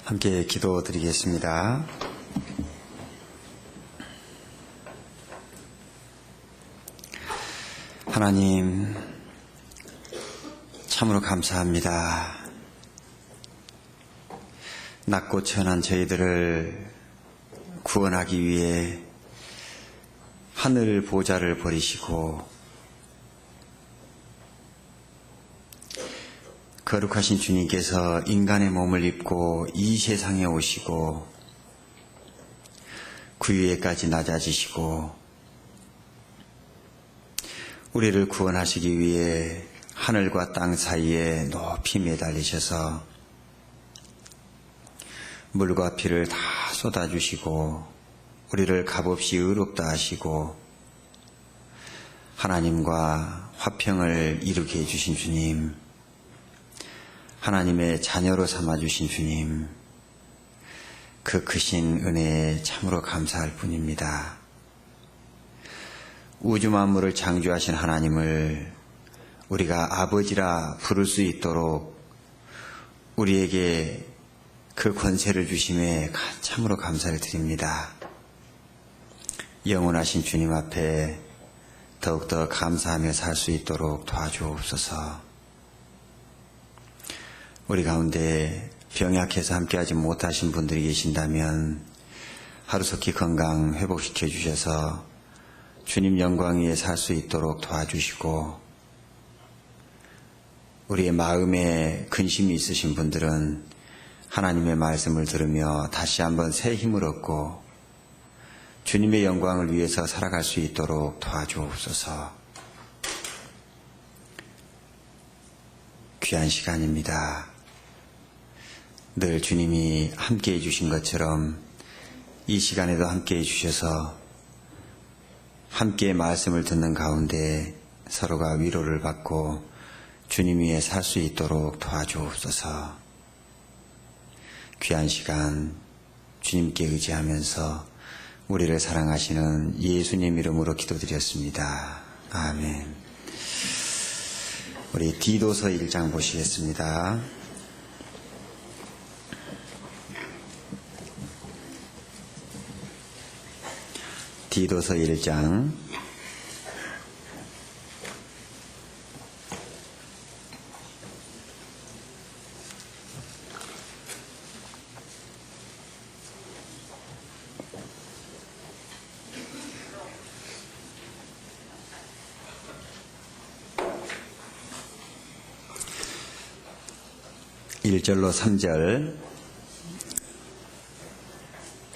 함께 기도드리겠습니다. 하나님, 참으로 감사합니다. 낮고 천한 저희들을 구원하기 위해 하늘 보좌를 버리시고 거룩하신 주님께서 인간의 몸을 입고 이 세상에 오시고 구유에까지 낮아지시고 우리를 구원하시기 위해 하늘과 땅 사이에 높이 매달리셔서 물과 피를 다 쏟아주시고 우리를 값없이 의롭다 하시고 하나님과 화평을 이루게 해주신 주님, 하나님의 자녀로 삼아주신 주님, 그 크신 은혜에 참으로 감사할 뿐입니다. 우주 만물을 창조하신 하나님을 우리가 아버지라 부를 수 있도록 우리에게 그 권세를 주심에 참으로 감사를 드립니다. 영원하신 주님 앞에 더욱더 감사하며 살 수 있도록 도와주옵소서. 우리 가운데 병약해서 함께하지 못하신 분들이 계신다면 하루속히 건강 회복시켜 주셔서 주님 영광 위에 살 수 있도록 도와주시고, 우리의 마음에 근심이 있으신 분들은 하나님의 말씀을 들으며 다시 한번 새 힘을 얻고 주님의 영광을 위해서 살아갈 수 있도록 도와주옵소서. 귀한 시간입니다. 늘 주님이 함께해 주신 것처럼 이 시간에도 함께해 주셔서 함께 말씀을 듣는 가운데 서로가 위로를 받고 주님 위에 살 수 있도록 도와주옵소서. 귀한 시간 주님께 의지하면서 우리를 사랑하시는 예수님 이름으로 기도드렸습니다. 아멘. 우리 디도서 1장 보시겠습니다. 디도서 1장 1절로 3절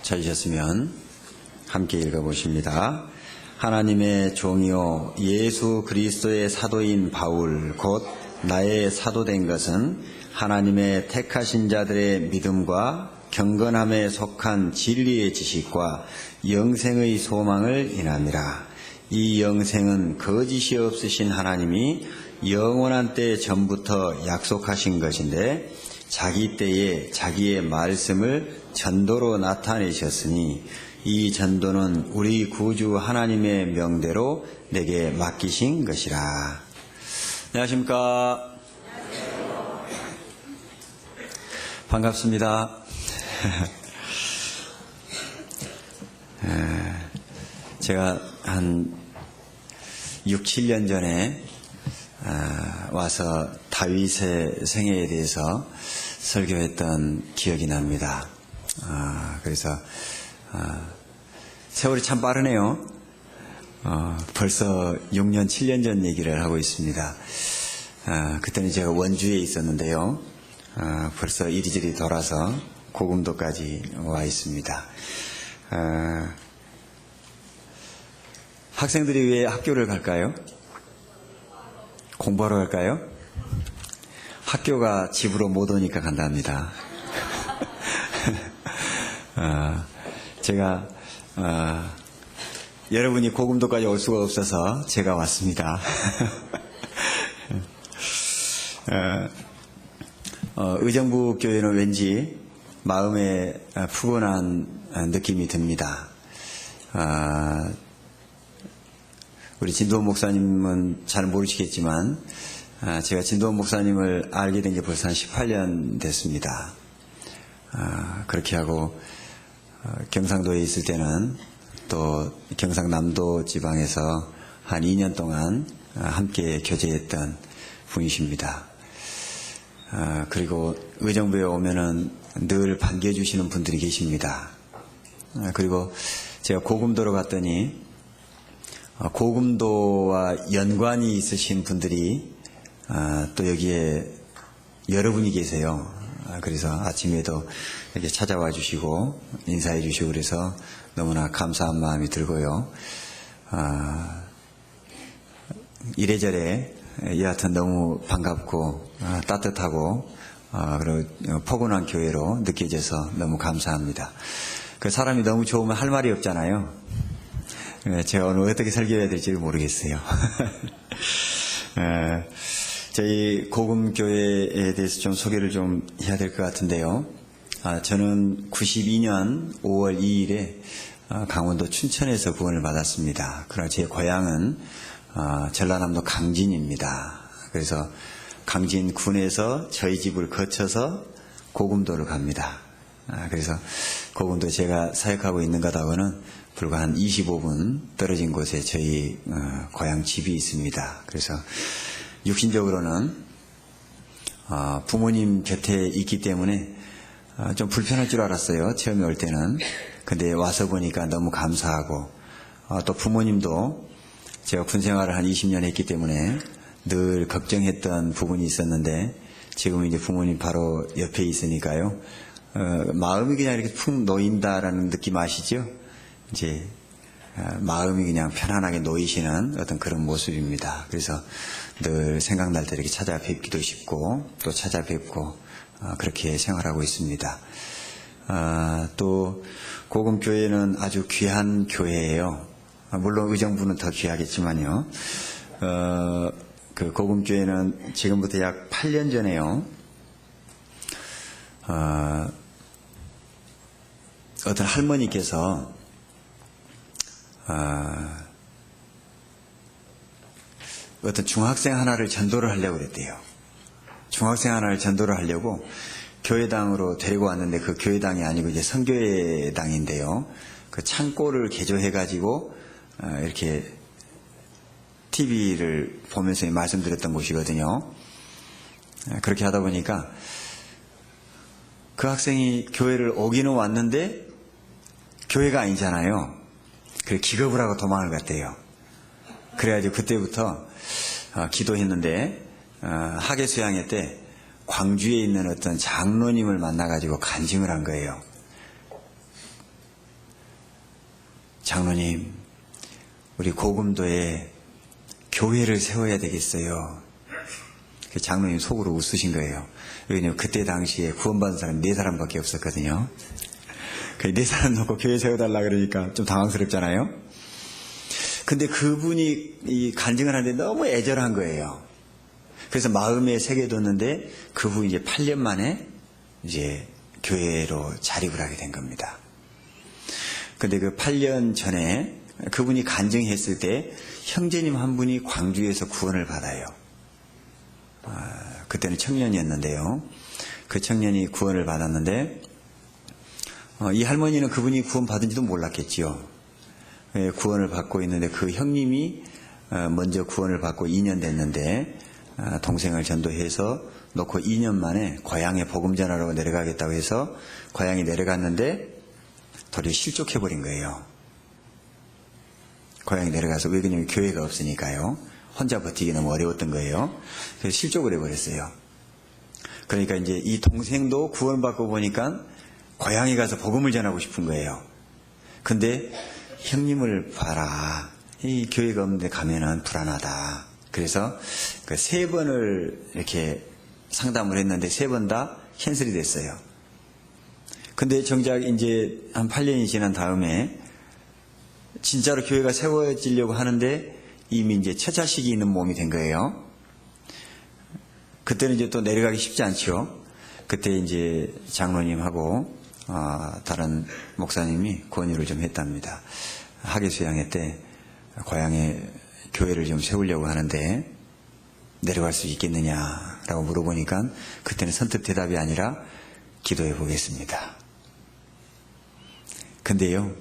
찾으셨으면 함께 읽어보십니다. 하나님의 종이요 예수 그리스도의 사도인 바울 곧 나의 사도된 것은 하나님의 택하신 자들의 믿음과 경건함에 속한 진리의 지식과 영생의 소망을 인함이라. 이 영생은 거짓이 없으신 하나님이 영원한 때 전부터 약속하신 것인데 자기 때에 자기의 말씀을 전도로 나타내셨으니 이 전도는 우리 구주 하나님의 명대로 내게 맡기신 것이라. 안녕하십니까? 반갑습니다. 제가 한 6, 7년 전에 와서 다윗의 생애에 대해서 설교했던 기억이 납니다. 그래서 세월이 참 빠르네요. 벌써 6년, 7년 전 얘기를 하고 있습니다. 그때는 제가 원주에 있었는데요. 벌써 이리저리 돌아서 고금도까지 와 있습니다. 학생들이 왜 학교를 갈까요? 공부하러 갈까요? 학교가 집으로 못 오니까 간답니다. 제가 여러분이 고금도까지 올 수가 없어서 제가 왔습니다. 의정부 교회는 왠지 마음에 푸근한 느낌이 듭니다. 우리 진도원 목사님은 잘 모르시겠지만 제가 진도원 목사님을 알게 된 게 벌써 한 18년 됐습니다. 그렇게 하고 경상도에 있을 때는 또 경상남도 지방에서 한 2년 동안 함께 교제했던 분이십니다. 그리고 의정부에 오면은 늘 반겨주시는 분들이 계십니다. 그리고 제가 고금도로 갔더니 고금도와 연관이 있으신 분들이 또 여기에 여러분이 계세요. 그래서 아침에도 이렇게 찾아와 주시고 인사해 주시고 그래서 너무나 감사한 마음이 들고요. 이래저래 여하튼 너무 반갑고 따뜻하고 그리고 포근한 교회로 느껴져서 너무 감사합니다. 그 사람이 너무 좋으면 할 말이 없잖아요. 제가 오늘 어떻게 설교해야 될지 모르겠어요. 저희 고금교회에 대해서 좀 소개를 좀 해야 될 것 같은데요. 저는 92년 5월 2일에 강원도 춘천에서 구원을 받았습니다. 그러나 제 고향은 전라남도 강진입니다. 그래서 강진군에서 저희 집을 거쳐서 고금도를 갑니다. 그래서 고금도 제가 사역하고 있는 것하고는 불과 한 25분 떨어진 곳에 저희 고향 집이 있습니다. 그래서 육신적으로는 부모님 곁에 있기 때문에 좀 불편할 줄 알았어요. 처음에 올 때는. 근데 와서 보니까 너무 감사하고 또 부모님도 제가 군 생활을 한 20년 했기 때문에 늘 걱정했던 부분이 있었는데 지금은 이제 부모님 바로 옆에 있으니까요. 마음이 그냥 이렇게 푹 놓인다라는 느낌 아시죠? 이제 마음이 그냥 편안하게 놓이시는 어떤 그런 모습입니다. 그래서 늘 생각날 때 이렇게 찾아뵙기도 싶고 또 찾아뵙고 그렇게 생활하고 있습니다. 또 고금교회는 아주 귀한 교회예요. 물론 의정부는 더 귀하겠지만요. 그 고금교회는 지금부터 약 8년 전에요. 어떤 할머니께서 어떤 중학생 하나를 전도를 하려고 그랬대요. 중학생 하나를 전도를 하려고 교회당으로 데리고 왔는데 그 교회당이 아니고 이제 선교회당인데요. 그 창고를 개조해가지고 이렇게 TV를 보면서 말씀드렸던 곳이거든요. 그렇게 하다 보니까 그 학생이 교회를 오기는 왔는데 교회가 아니잖아요. 그래서 기겁을 하고 도망을 갔대요. 그래가지고 그때부터 기도했는데 학예 수양회 때 광주에 있는 어떤 장로님을 만나가지고 간증을 한 거예요. 장로님, 우리 고금도에 교회를 세워야 되겠어요. 그 장로님 속으로 웃으신 거예요. 왜냐면 그때 당시에 구원받은 사람이 4사람밖에 없었거든요. 그 4사람 놓고 교회 세워달라 그러니까 좀 당황스럽잖아요. 근데 그분이 이 간증을 하는데 너무 애절한 거예요. 그래서 마음에 새겨뒀는데 그 후 이제 8년 만에 이제 교회로 자립을 하게 된 겁니다. 근데 그 8년 전에 그분이 간증했을 때 형제님 한 분이 광주에서 구원을 받아요. 그때는 청년이었는데요. 그 청년이 구원을 받았는데 이 할머니는 그분이 구원 받은지도 몰랐겠지요. 구원을 받고 있는데 그 형님이 먼저 구원을 받고 2년 됐는데 동생을 전도해서 놓고 2년 만에 고향에 복음 전하러 내려가겠다고 해서 고향에 내려갔는데 도리어 실족해버린 거예요. 고향에 내려가서 왜 그러냐면 교회가 없으니까요. 혼자 버티기 너무 어려웠던 거예요. 그래서 실족을 해버렸어요. 그러니까 이제 이 동생도 구원받고 보니까 고향에 가서 복음을 전하고 싶은 거예요. 근데 형님을 봐라. 이 교회가 없는데 가면은 불안하다. 그래서 그 3번을 이렇게 상담을 했는데 3번 다 캔슬이 됐어요. 근데 정작 이제 한 8년이 지난 다음에 진짜로 교회가 세워지려고 하는데 이미 이제 첫 자식이 있는 몸이 된 거예요. 그때는 이제 또 내려가기 쉽지 않죠. 그때 이제 장로님하고 다른 목사님이 권유를 좀 했답니다. 학예 수양회 때 고향에 교회를 좀 세우려고 하는데 내려갈 수 있겠느냐라고 물어보니까 그때는 선뜻 대답이 아니라 기도해 보겠습니다. 근데요,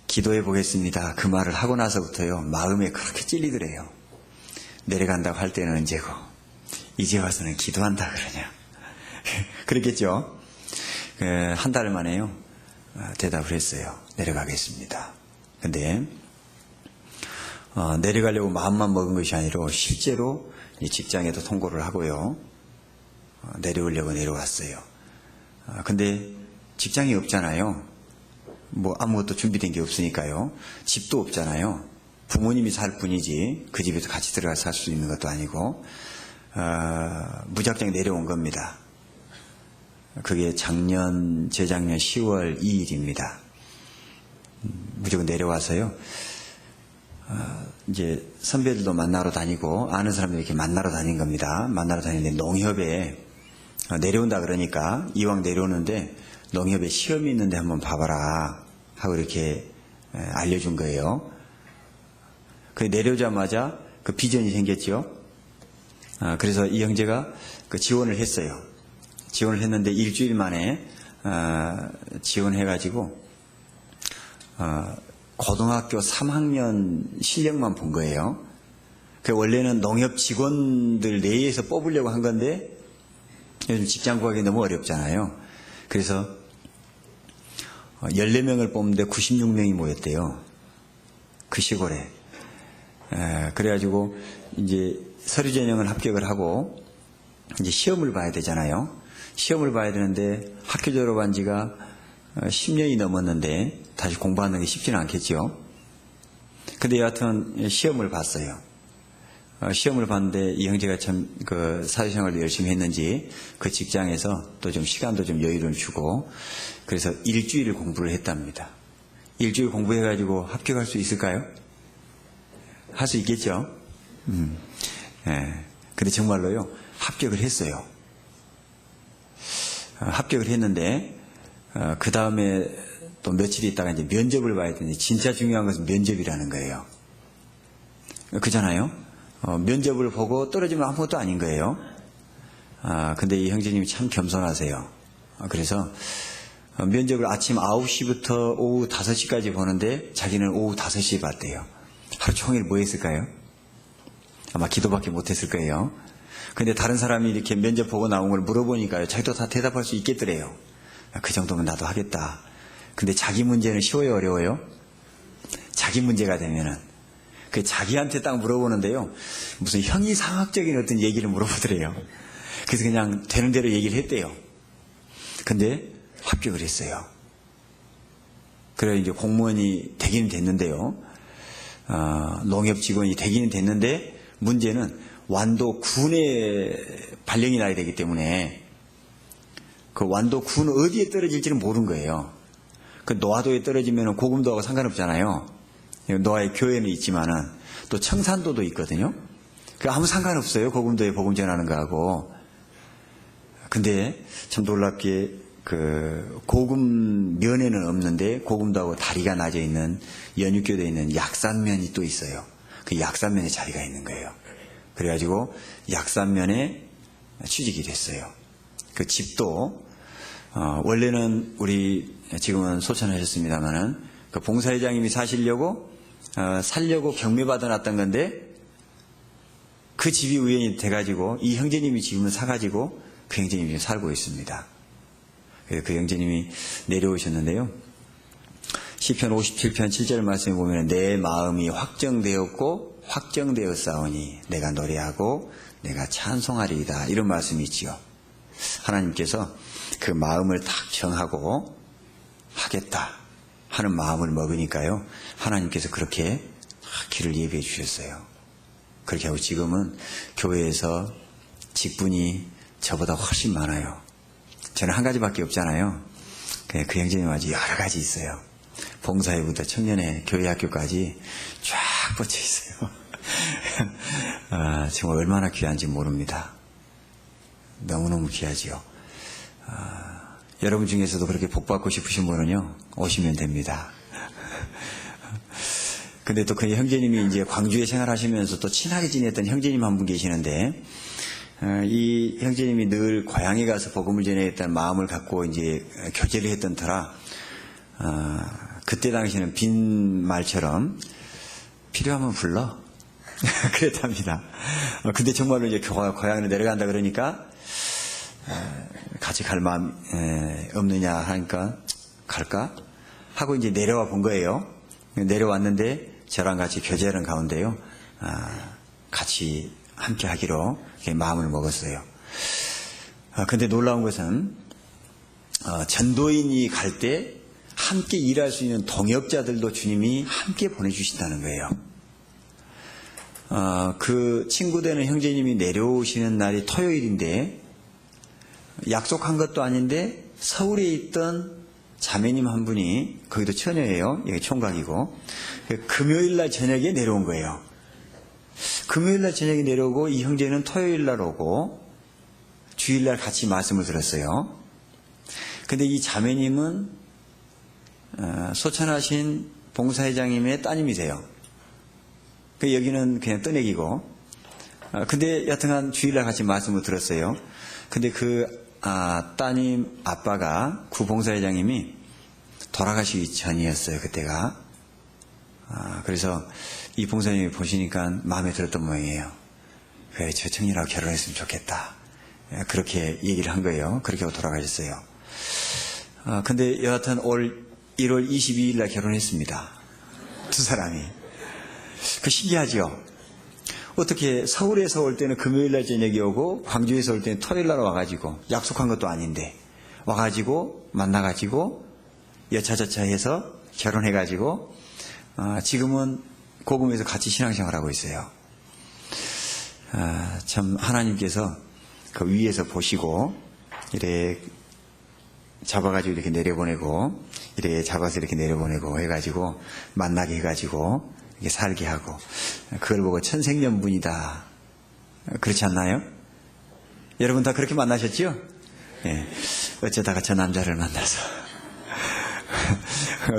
기도해 보겠습니다. 그 말을 하고 나서부터요, 마음에 그렇게 찔리더래요. 내려간다고 할 때는 언제고, 이제 와서는 기도한다 그러냐. 그랬겠죠? 한 달 만에요, 대답을 했어요. 내려가겠습니다. 근데, 내려가려고 마음만 먹은 것이 아니라 실제로 이 직장에도 통보를 하고요. 내려오려고 내려왔어요. 근데 직장이 없잖아요. 뭐 아무것도 준비된 게 없으니까요. 집도 없잖아요. 부모님이 살 뿐이지 그 집에서 같이 들어가 살 수 있는 것도 아니고 무작정 내려온 겁니다. 그게 재작년 10월 2일입니다. 무조건 내려와서요. 이제 선배들도 만나러 다니고 아는 사람들 이렇게 만나러 다닌 겁니다. 만나러 다니는데 농협에 내려온다 그러니까 이왕 내려오는데 농협에 시험이 있는데 한번 봐봐라 하고 이렇게 알려준 거예요. 그 내려오자마자 그 비전이 생겼죠. 그래서 이 형제가 그 지원을 했어요. 지원을 했는데 일주일 만에 지원해가지고 고등학교 3학년 실력만 본 거예요. 그 원래는 농협 직원들 내에서 뽑으려고 한 건데 요즘 직장 구하기 너무 어렵잖아요. 그래서 14명을 뽑는데 96명이 모였대요. 그 시골에. 그래가지고 이제 서류 전형을 합격을 하고 이제 시험을 봐야 되잖아요. 시험을 봐야 되는데 학교 졸업한 지가 10년이 넘었는데 다시 공부하는 게 쉽지는 않겠죠. 근데 여하튼 시험을 봤어요. 시험을 봤는데 이 형제가 참 그 사회생활도 열심히 했는지 그 직장에서 또 좀 시간도 좀 여유를 주고 그래서 일주일 공부를 했답니다. 일주일 공부해가지고 합격할 수 있을까요? 할 수 있겠죠. 근데 정말로요 합격을 했어요. 합격을 했는데 그 다음에 또 며칠 있다가 이제 면접을 봐야 되는데 진짜 중요한 것은 면접이라는 거예요. 그잖아요. 면접을 보고 떨어지면 아무것도 아닌 거예요. 근데 이 형제님이 참 겸손하세요. 그래서 면접을 아침 9시부터 오후 5시까지 보는데 자기는 오후 5시에 봤대요. 하루 종일 뭐 했을까요? 아마 기도밖에 못했을 거예요. 근데 다른 사람이 이렇게 면접 보고 나온 걸 물어보니까요. 자기도 다 대답할 수 있겠더래요. 그 정도면 나도 하겠다. 근데 자기 문제는 쉬워요, 어려워요? 자기 문제가 되면은 그 자기한테 딱 물어보는데요. 무슨 형이상학적인 어떤 얘기를 물어보더래요. 그래서 그냥 되는 대로 얘기를 했대요. 근데 합격을 했어요. 그래 이제 공무원이 되기는 됐는데요. 농협 직원이 되기는 됐는데 문제는 완도 군에 발령이 나야 되기 때문에 그 완도 군 어디에 떨어질지는 모르는 거예요. 그 노화도에 떨어지면 고금도하고 상관없잖아요. 노화의 교회는 있지만은 또 청산도도 있거든요. 그 아무 상관없어요. 고금도에 복음 전하는 거하고. 근데 참 놀랍게 그 고금 면에는 없는데 고금도하고 다리가 낮아 있는 연육교도에 있는 약산면이 또 있어요. 그 약산면에 자리가 있는 거예요. 그래가지고 약산면에 취직이 됐어요. 그 집도 원래는 우리 지금은 소천하셨습니다만은 그 봉사회장님이 살려고 경매받아 놨던 건데 그 집이 우연히 돼가지고 이 형제님이 지금은 사가지고 그 형제님이 지금 살고 있습니다. 그래서 그 형제님이 내려오셨는데요. 시편 57편 7절 말씀에 보면 내 마음이 확정되었고 확정되었사오니 내가 노래하고 내가 찬송하리이다 이런 말씀이 있지요. 하나님께서 그 마음을 딱 정하고 하겠다 하는 마음을 먹으니까요. 하나님께서 그렇게 길을 예비해 주셨어요. 그렇게 하고 지금은 교회에서 직분이 저보다 훨씬 많아요. 저는 한 가지밖에 없잖아요. 그 형제님 아주 여러 가지 있어요. 봉사회부터 청년회, 교회학교까지 쫙 뻗쳐 있어요. 정말 얼마나 귀한지 모릅니다. 너무너무 귀하지요. 여러분 중에서도 그렇게 복받고 싶으신 분은요, 오시면 됩니다. 근데 또 그 형제님이 이제 광주에 생활하시면서 또 친하게 지냈던 형제님 한 분 계시는데, 이 형제님이 늘 고향에 가서 복음을 전해야겠다는 마음을 갖고 이제 교제를 했던 터라, 그때 당시에는 빈 말처럼 필요하면 불러. 그랬답니다. 근데 정말로 이제 고향으로 내려간다 그러니까, 같이 갈 마음 없느냐 하니까 갈까? 하고 이제 내려와 본 거예요. 내려왔는데 저랑 같이 교제하는 가운데요. 같이 함께 하기로 마음을 먹었어요. 근데 놀라운 것은, 전도인이 갈 때 함께 일할 수 있는 동역자들도 주님이 함께 보내주신다는 거예요. 그 친구 되는 형제님이 내려오시는 날이 토요일인데, 약속한 것도 아닌데 서울에 있던 자매님 한 분이, 거기도 처녀예요. 여기 총각이고, 금요일날 저녁에 내려온 거예요. 금요일날 저녁에 내려오고 이 형제는 토요일날 오고 주일날 같이 말씀을 들었어요. 근데 이 자매님은 소천하신 봉사회장님의 따님이세요. 여기는 그냥 떠내기고, 근데 여튼간 주일날 같이 말씀을 들었어요. 근데 그 따님 아빠가 구봉사회장님이 돌아가시기 전이었어요, 그때가. 그래서 이 봉사님이 보시니까 마음에 들었던 모양이에요. 그래, 저 청년하고 결혼했으면 좋겠다. 그렇게 얘기를 한 거예요. 그렇게 하고 돌아가셨어요. 근데 여하튼 올 1월 22일 날 결혼했습니다. 두 사람이. 그 신기하죠? 어떻게 서울에서 올 때는 금요일 날 저녁에 오고 광주에서 올 때는 토요일 날 와가지고, 약속한 것도 아닌데 와가지고 만나가지고 여차저차 해서 결혼해가지고 지금은 고금에서 같이 신앙생활하고 있어요. 참 하나님께서 그 위에서 보시고 이래 잡아가지고 이렇게 내려보내고, 이래 잡아서 이렇게 내려보내고 해가지고 만나게 해가지고 이렇게 살게 하고, 그걸 보고 천생연분이다, 그렇지 않나요? 여러분 다 그렇게 만나셨죠? 예. 어쩌다가 저 남자를 만나서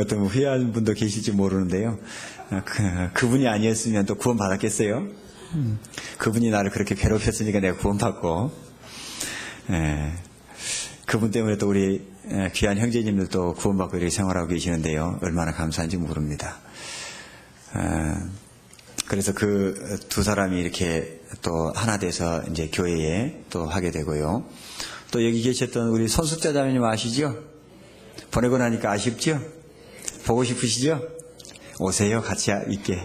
어떤 후회하는 분도 계실지 모르는데요. 그분이 아니었으면 또 구원 받았겠어요? 그분이 나를 그렇게 괴롭혔으니까 내가 구원받고, 그분 때문에 또 우리 귀한 형제님들도 구원받고 이렇게 생활하고 계시는데요. 얼마나 감사한지 모릅니다. 그래서 그 두 사람이 이렇게 또 하나 돼서 이제 교회에 또 하게 되고요. 또 여기 계셨던 우리 손숙자 자매님 아시죠? 보내고 나니까 아쉽죠? 보고 싶으시죠? 오세요, 같이 있게.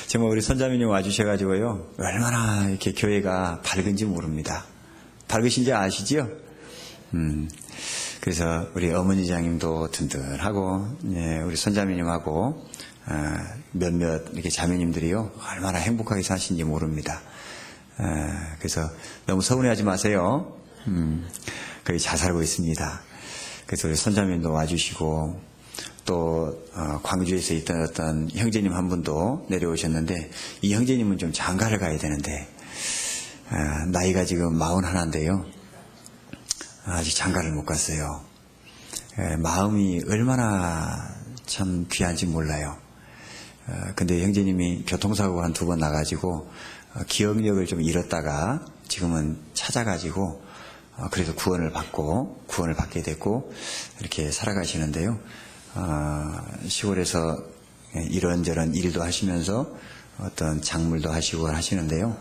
정말 우리 손자매님 와주셔가지고요, 얼마나 이렇게 교회가 밝은지 모릅니다. 밝으신지 아시죠? 그래서 우리 어머니장님도 든든하고, 우리 손자매님하고 몇몇 이렇게 자매님들이요, 얼마나 행복하게 사신지 모릅니다. 그래서 너무 서운해하지 마세요. 거의 잘 살고 있습니다. 그래서 우리 손자매님도 와주시고, 또 광주에서 있던 어떤 형제님 한 분도 내려오셨는데, 이 형제님은 좀 장가를 가야 되는데, 나이가 지금 41인데요, 아직 장가를 못 갔어요. 마음이 얼마나 참 귀한지 몰라요. 근데 형제님이 교통사고 한 2번 나가지고 기억력을 좀 잃었다가 지금은 찾아가지고 그래서 구원을 받게 됐고 이렇게 살아가시는데요. 시골에서 이런저런 일도 하시면서 어떤 작물도 하시고 하시는데요.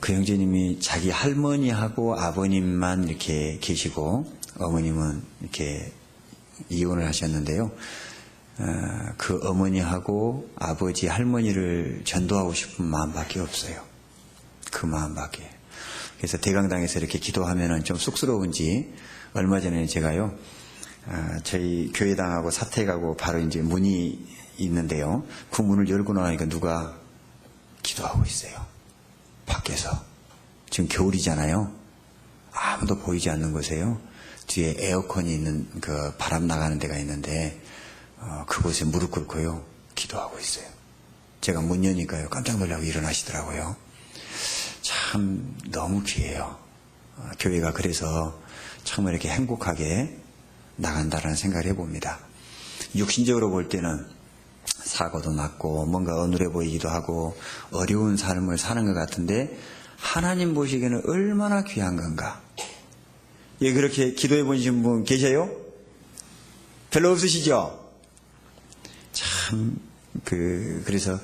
그 형제님이 자기 할머니하고 아버님만 이렇게 계시고, 어머님은 이렇게 이혼을 하셨는데요. 그 어머니하고 아버지, 할머니를 전도하고 싶은 마음밖에 없어요. 그 마음밖에. 그래서 대강당에서 이렇게 기도하면은 좀 쑥스러운지, 얼마 전에 제가요, 저희 교회당하고 사택하고 바로 이제 문이 있는데요. 그 문을 열고 나가니까 누가 기도하고 있어요. 밖에서. 지금 겨울이잖아요. 아무도 보이지 않는 곳에요. 뒤에 에어컨이 있는 그 바람 나가는 데가 있는데, 그곳에 무릎 꿇고요, 기도하고 있어요. 제가 문 여니까요, 깜짝 놀라고 일어나시더라고요. 참 너무 귀해요. 교회가 그래서 정말 이렇게 행복하게 나간다라는 생각을 해봅니다. 육신적으로 볼 때는 사고도 났고 뭔가 어눌해 보이기도 하고 어려운 삶을 사는 것 같은데 하나님 보시기에는 얼마나 귀한 건가. 예, 그렇게 기도해 보신 분 계세요? 별로 없으시죠? 참, 그래서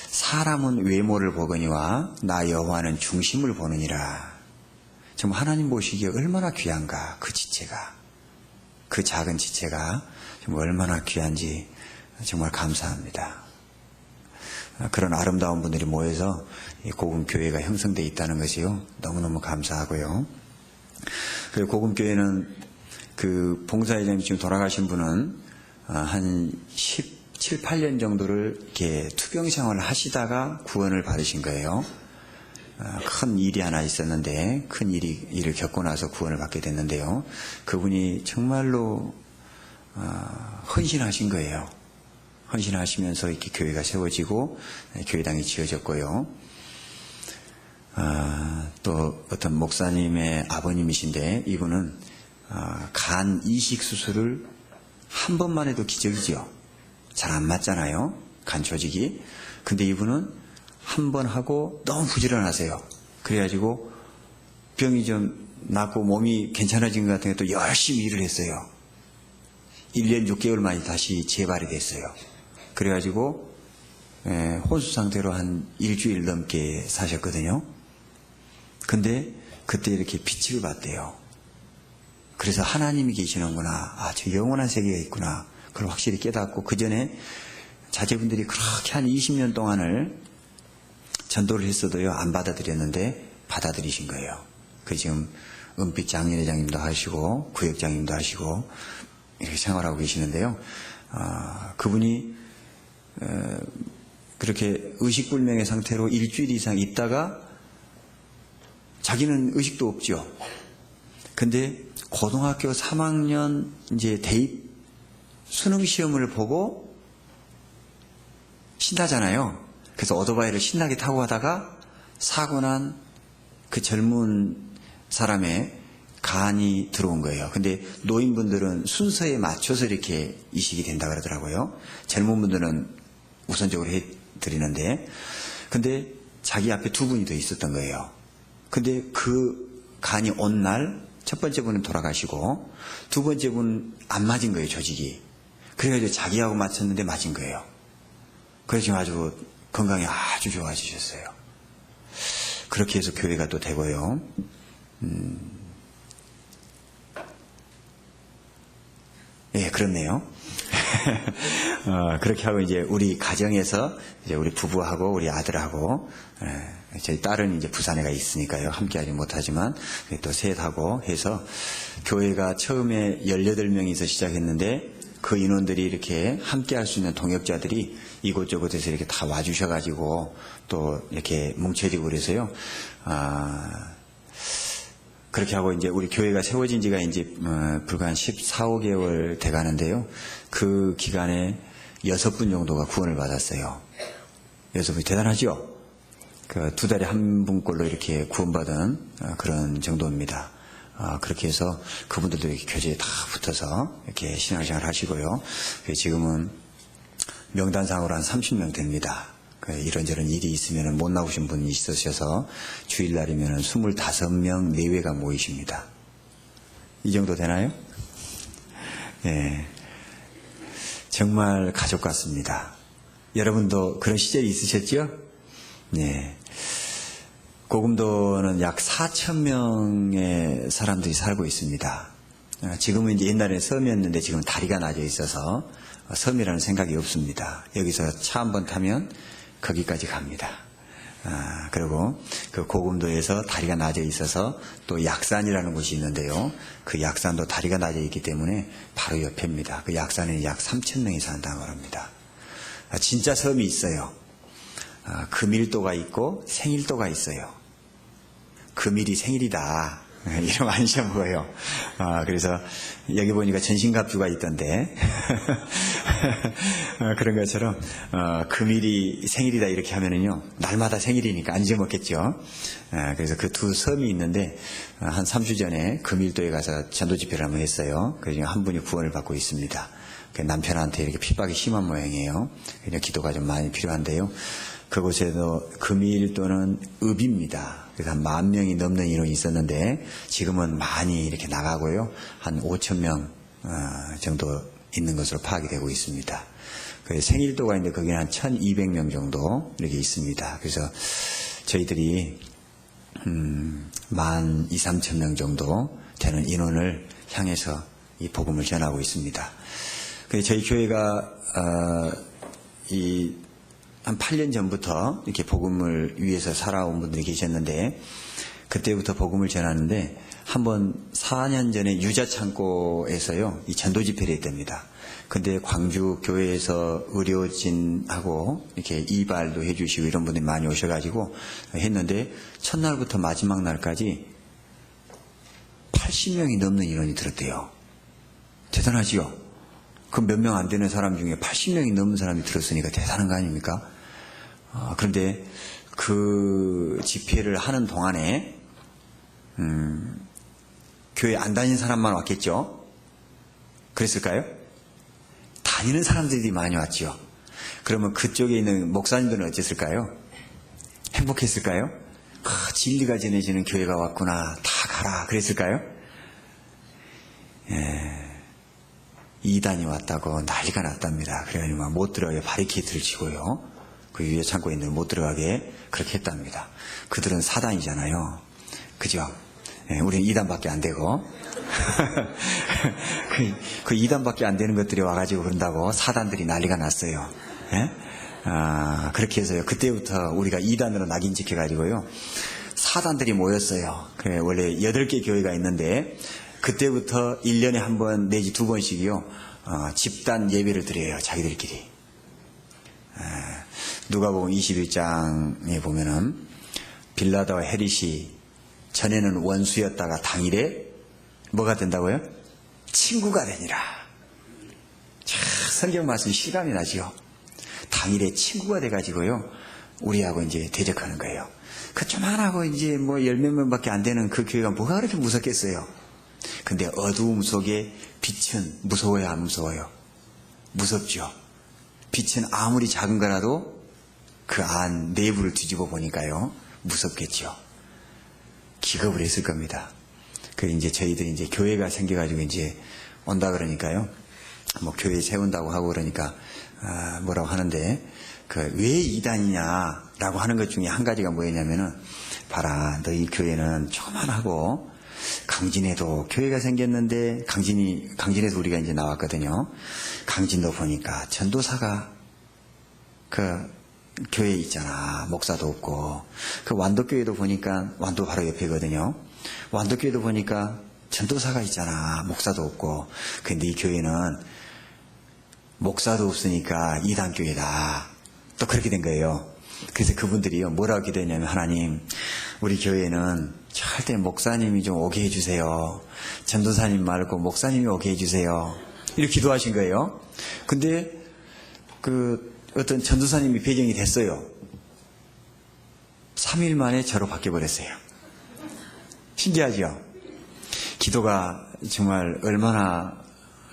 사람은 외모를 보거니와 나 여호와는 중심을 보느니라. 정말 하나님 보시기에 얼마나 귀한가. 그 지체가, 그 작은 지체가 정말 얼마나 귀한지 정말 감사합니다. 그런 아름다운 분들이 모여서 고금교회가 형성되어 있다는 것이요, 너무너무 감사하고요. 그 고금교회는 그 봉사회장님 지금 돌아가신 분은 한 17, 8년 정도를 이렇게 투병 생활을 하시다가 구원을 받으신 거예요. 큰 일이 하나 있었는데 큰 일을 겪고 나서 구원을 받게 됐는데요. 그분이 정말로 헌신하신 거예요. 헌신하시면서 이렇게 교회가 세워지고 교회당이 지어졌고요. 또 어떤 목사님의 아버님이신데 이분은 간 이식 수술을 한 번만 해도 기적이죠. 잘 안 맞잖아요, 간 조직이. 근데 이분은 한 번 하고 너무 부지런하세요. 그래가지고 병이 좀 낫고 몸이 괜찮아진 것 같은 게 또 열심히 일을 했어요. 1년 6개월 만에 다시 재발이 됐어요. 그래가지고 혼수 상태로 한 일주일 넘게 사셨거든요. 근데 그때 이렇게 빛을 봤대요. 그래서 하나님이 계시는구나, 저 영원한 세계가 있구나, 그걸 확실히 깨닫고, 그 전에 자제분들이 그렇게 한 20년 동안을 전도를 했어도요 안 받아들였는데 받아들이신 거예요. 그 지금 은빛 장례회장님도 하시고 구역장님도 하시고 이렇게 생활하고 계시는데요. 그분이 그렇게 의식불명의 상태로 일주일 이상 있다가 자기는 의식도 없죠. 근데 고등학교 3학년 이제 대입 수능 시험을 보고 신나잖아요. 그래서 오토바이를 신나게 타고 가다가 사고 난 그 젊은 사람의 간이 들어온 거예요. 근데 노인분들은 순서에 맞춰서 이렇게 이식이 된다 그러더라고요. 젊은 분들은 우선적으로 해드리는데, 근데 자기 앞에 두 분이 더 있었던 거예요. 근데 그 간이 온 날 첫 번째 분은 돌아가시고 두 번째 분은 안 맞은 거예요, 조직이. 그래가지고 자기하고 맞췄는데 맞은 거예요. 그래서 지금 아주 건강이 아주 좋아지셨어요. 그렇게 해서 교회가 또 되고요. 예, 그렇네요. 그렇게 하고 이제 우리 가정에서 이제 우리 부부하고 우리 아들하고, 저희 딸은 이제 부산에 가 있으니까요. 함께 하지 못하지만 또 셋하고 해서 교회가 처음에 18명이서 시작했는데 그 인원들이 이렇게 함께 할 수 있는 동역자들이 이곳저곳에서 이렇게 다 와주셔가지고 또 이렇게 뭉쳐지고 그래서요. 그렇게 하고 이제 우리 교회가 세워진 지가 이제 불과 한 14, 15개월 돼 가는데요. 그 기간에 6분 정도가 구원을 받았어요. 6분 대단하죠? 그 2달에 한 분꼴로 이렇게 구원받은 그런 정도입니다. 그렇게 해서 그분들도 이렇게 교제에 다 붙어서 이렇게 신앙생활 하시고요. 지금은 명단상으로 한 30명 됩니다. 이런저런 일이 있으면 못 나오신 분이 있으셔서 주일날이면 25명 내외가 모이십니다. 이 정도 되나요? 예. 정말 가족 같습니다. 여러분도 그런 시절이 있으셨죠? 네. 고금도는 약 4,000명의 사람들이 살고 있습니다. 지금은 이제 옛날에 섬이었는데 지금 다리가 낮아 있어서 섬이라는 생각이 없습니다. 여기서 차 한 번 타면 거기까지 갑니다. 그리고 그 고금도에서 다리가 낮아 있어서 또 약산이라는 곳이 있는데요. 그 약산도 다리가 낮아 있기 때문에 바로 옆입니다. 그 약산에 약 3,000명이 산다고 합니다. 진짜 섬이 있어요. 금일도가 있고 생일도가 있어요. 금일이 생일이다, 이런 거 안 시험거예요. 그래서 여기 보니까 전신갑주가 있던데 그런 것처럼 금일이 생일이다 이렇게 하면은요, 날마다 생일이니까 안 잊어먹겠죠. 그래서 그 두 섬이 있는데 한 3주 전에 금일도에 가서 전도 집회를 한번 했어요. 그중에 한 분이 구원을 받고 있습니다. 남편한테 이렇게 핍박이 심한 모양이에요. 그냥 기도가 좀 많이 필요한데요. 그곳에도 금일 또는 읍입니다. 그래서 한 10,000명이 넘는 인원이 있었는데 지금은 많이 이렇게 나가고요. 한 5,000명 정도 있는 것으로 파악이 되고 있습니다. 생일도가 있는데 거기는 한 1,200명 정도 이렇게 있습니다. 그래서 저희들이 12,000~13,000명 정도 되는 인원을 향해서 이 복음을 전하고 있습니다. 저희 교회가 한 8년 전부터 이렇게 복음을 위해서 살아온 분들이 계셨는데 그때부터 복음을 전하는데 한번 4년 전에 유자창고에서요 이 전도 집회를 했답니다. 근데 광주 교회에서 의료진하고 이렇게 이발도 해주시고 이런 분들이 많이 오셔가지고 했는데 첫날부터 마지막 날까지 80명이 넘는 인원이 들었대요. 대단하지요? 그 몇 명 안 되는 사람 중에 80명이 넘는 사람이 들었으니까 대단한 거 아닙니까? 그런데 그 집회를 하는 동안에 교회 안 다니는 사람만 왔겠죠? 그랬을까요? 다니는 사람들이 많이 왔죠. 그러면 그쪽에 있는 목사님들은 어땠을까요? 행복했을까요? 진리가 전해지는 교회가 왔구나. 다 가라. 그랬을까요? 이단이 왔다고 난리가 났답니다. 그래가지고 못 들어가게 바리케이트를 치고요. 그 위에 창고에 있는 못 들어가게 그렇게 했답니다. 그들은 사단이잖아요. 그죠? 우리는 2단밖에 안 되고 그 2단밖에 안 되는 것들이 와가지고 그런다고 사단들이 난리가 났어요. 그렇게 해서요. 그때부터 우리가 2단으로 낙인 찍혀가지고요. 사단들이 모였어요. 원래 8개 교회가 있는데 그때부터 1년에 한 번 내지 2번씩이요. 집단 예배를 드려요. 자기들끼리. 누가복음 21장에 보면은 빌라다와 헤롯이 전에는 원수였다가 당일에 뭐가 된다고요? 친구가 되니라. 성경 말씀이 실감이 나지요. 당일에 친구가 돼가지고요. 우리하고 이제 대적하는 거예요. 그 조만하고 이제 뭐 10몇 명밖에 안 되는 그 교회가 뭐가 그렇게 무섭겠어요. 근데 어두움 속에 빛은 무서워요, 안 무서워요? 무섭죠. 빛은 아무리 작은 거라도 그 안 내부를 뒤집어 보니까요, 무섭겠죠. 기겁을 했을 겁니다. 이제 저희들이 이제 교회가 생겨가지고 이제 온다 그러니까요, 뭐 교회 세운다고 하고 그러니까, 뭐라고 하는데, 왜 이단이냐라고 하는 것 중에 한 가지가 뭐였냐면은, 봐라, 너희 교회는 조그만하고, 강진에도 교회가 생겼는데 강진에서 우리가 이제 나왔거든요. 강진도 보니까 전도사가 그 교회에 있잖아. 목사도 없고. 그 완도교회도 보니까 완도 바로 옆이거든요. 완도교회도 보니까 전도사가 있잖아. 목사도 없고. 근데 이 교회는 목사도 없으니까 이단교회다. 또 그렇게 된 거예요. 그래서 그분들이요, 뭐라고 기도했냐면, 하나님, 우리 교회는 절대 목사님이 좀 오게 해주세요. 전도사님 말고 목사님이 오게 해주세요. 이렇게 기도하신 거예요. 근데 어떤 전도사님이 배정이 됐어요. 3일 만에 저로 바뀌어버렸어요. 신기하죠? 기도가 정말 얼마나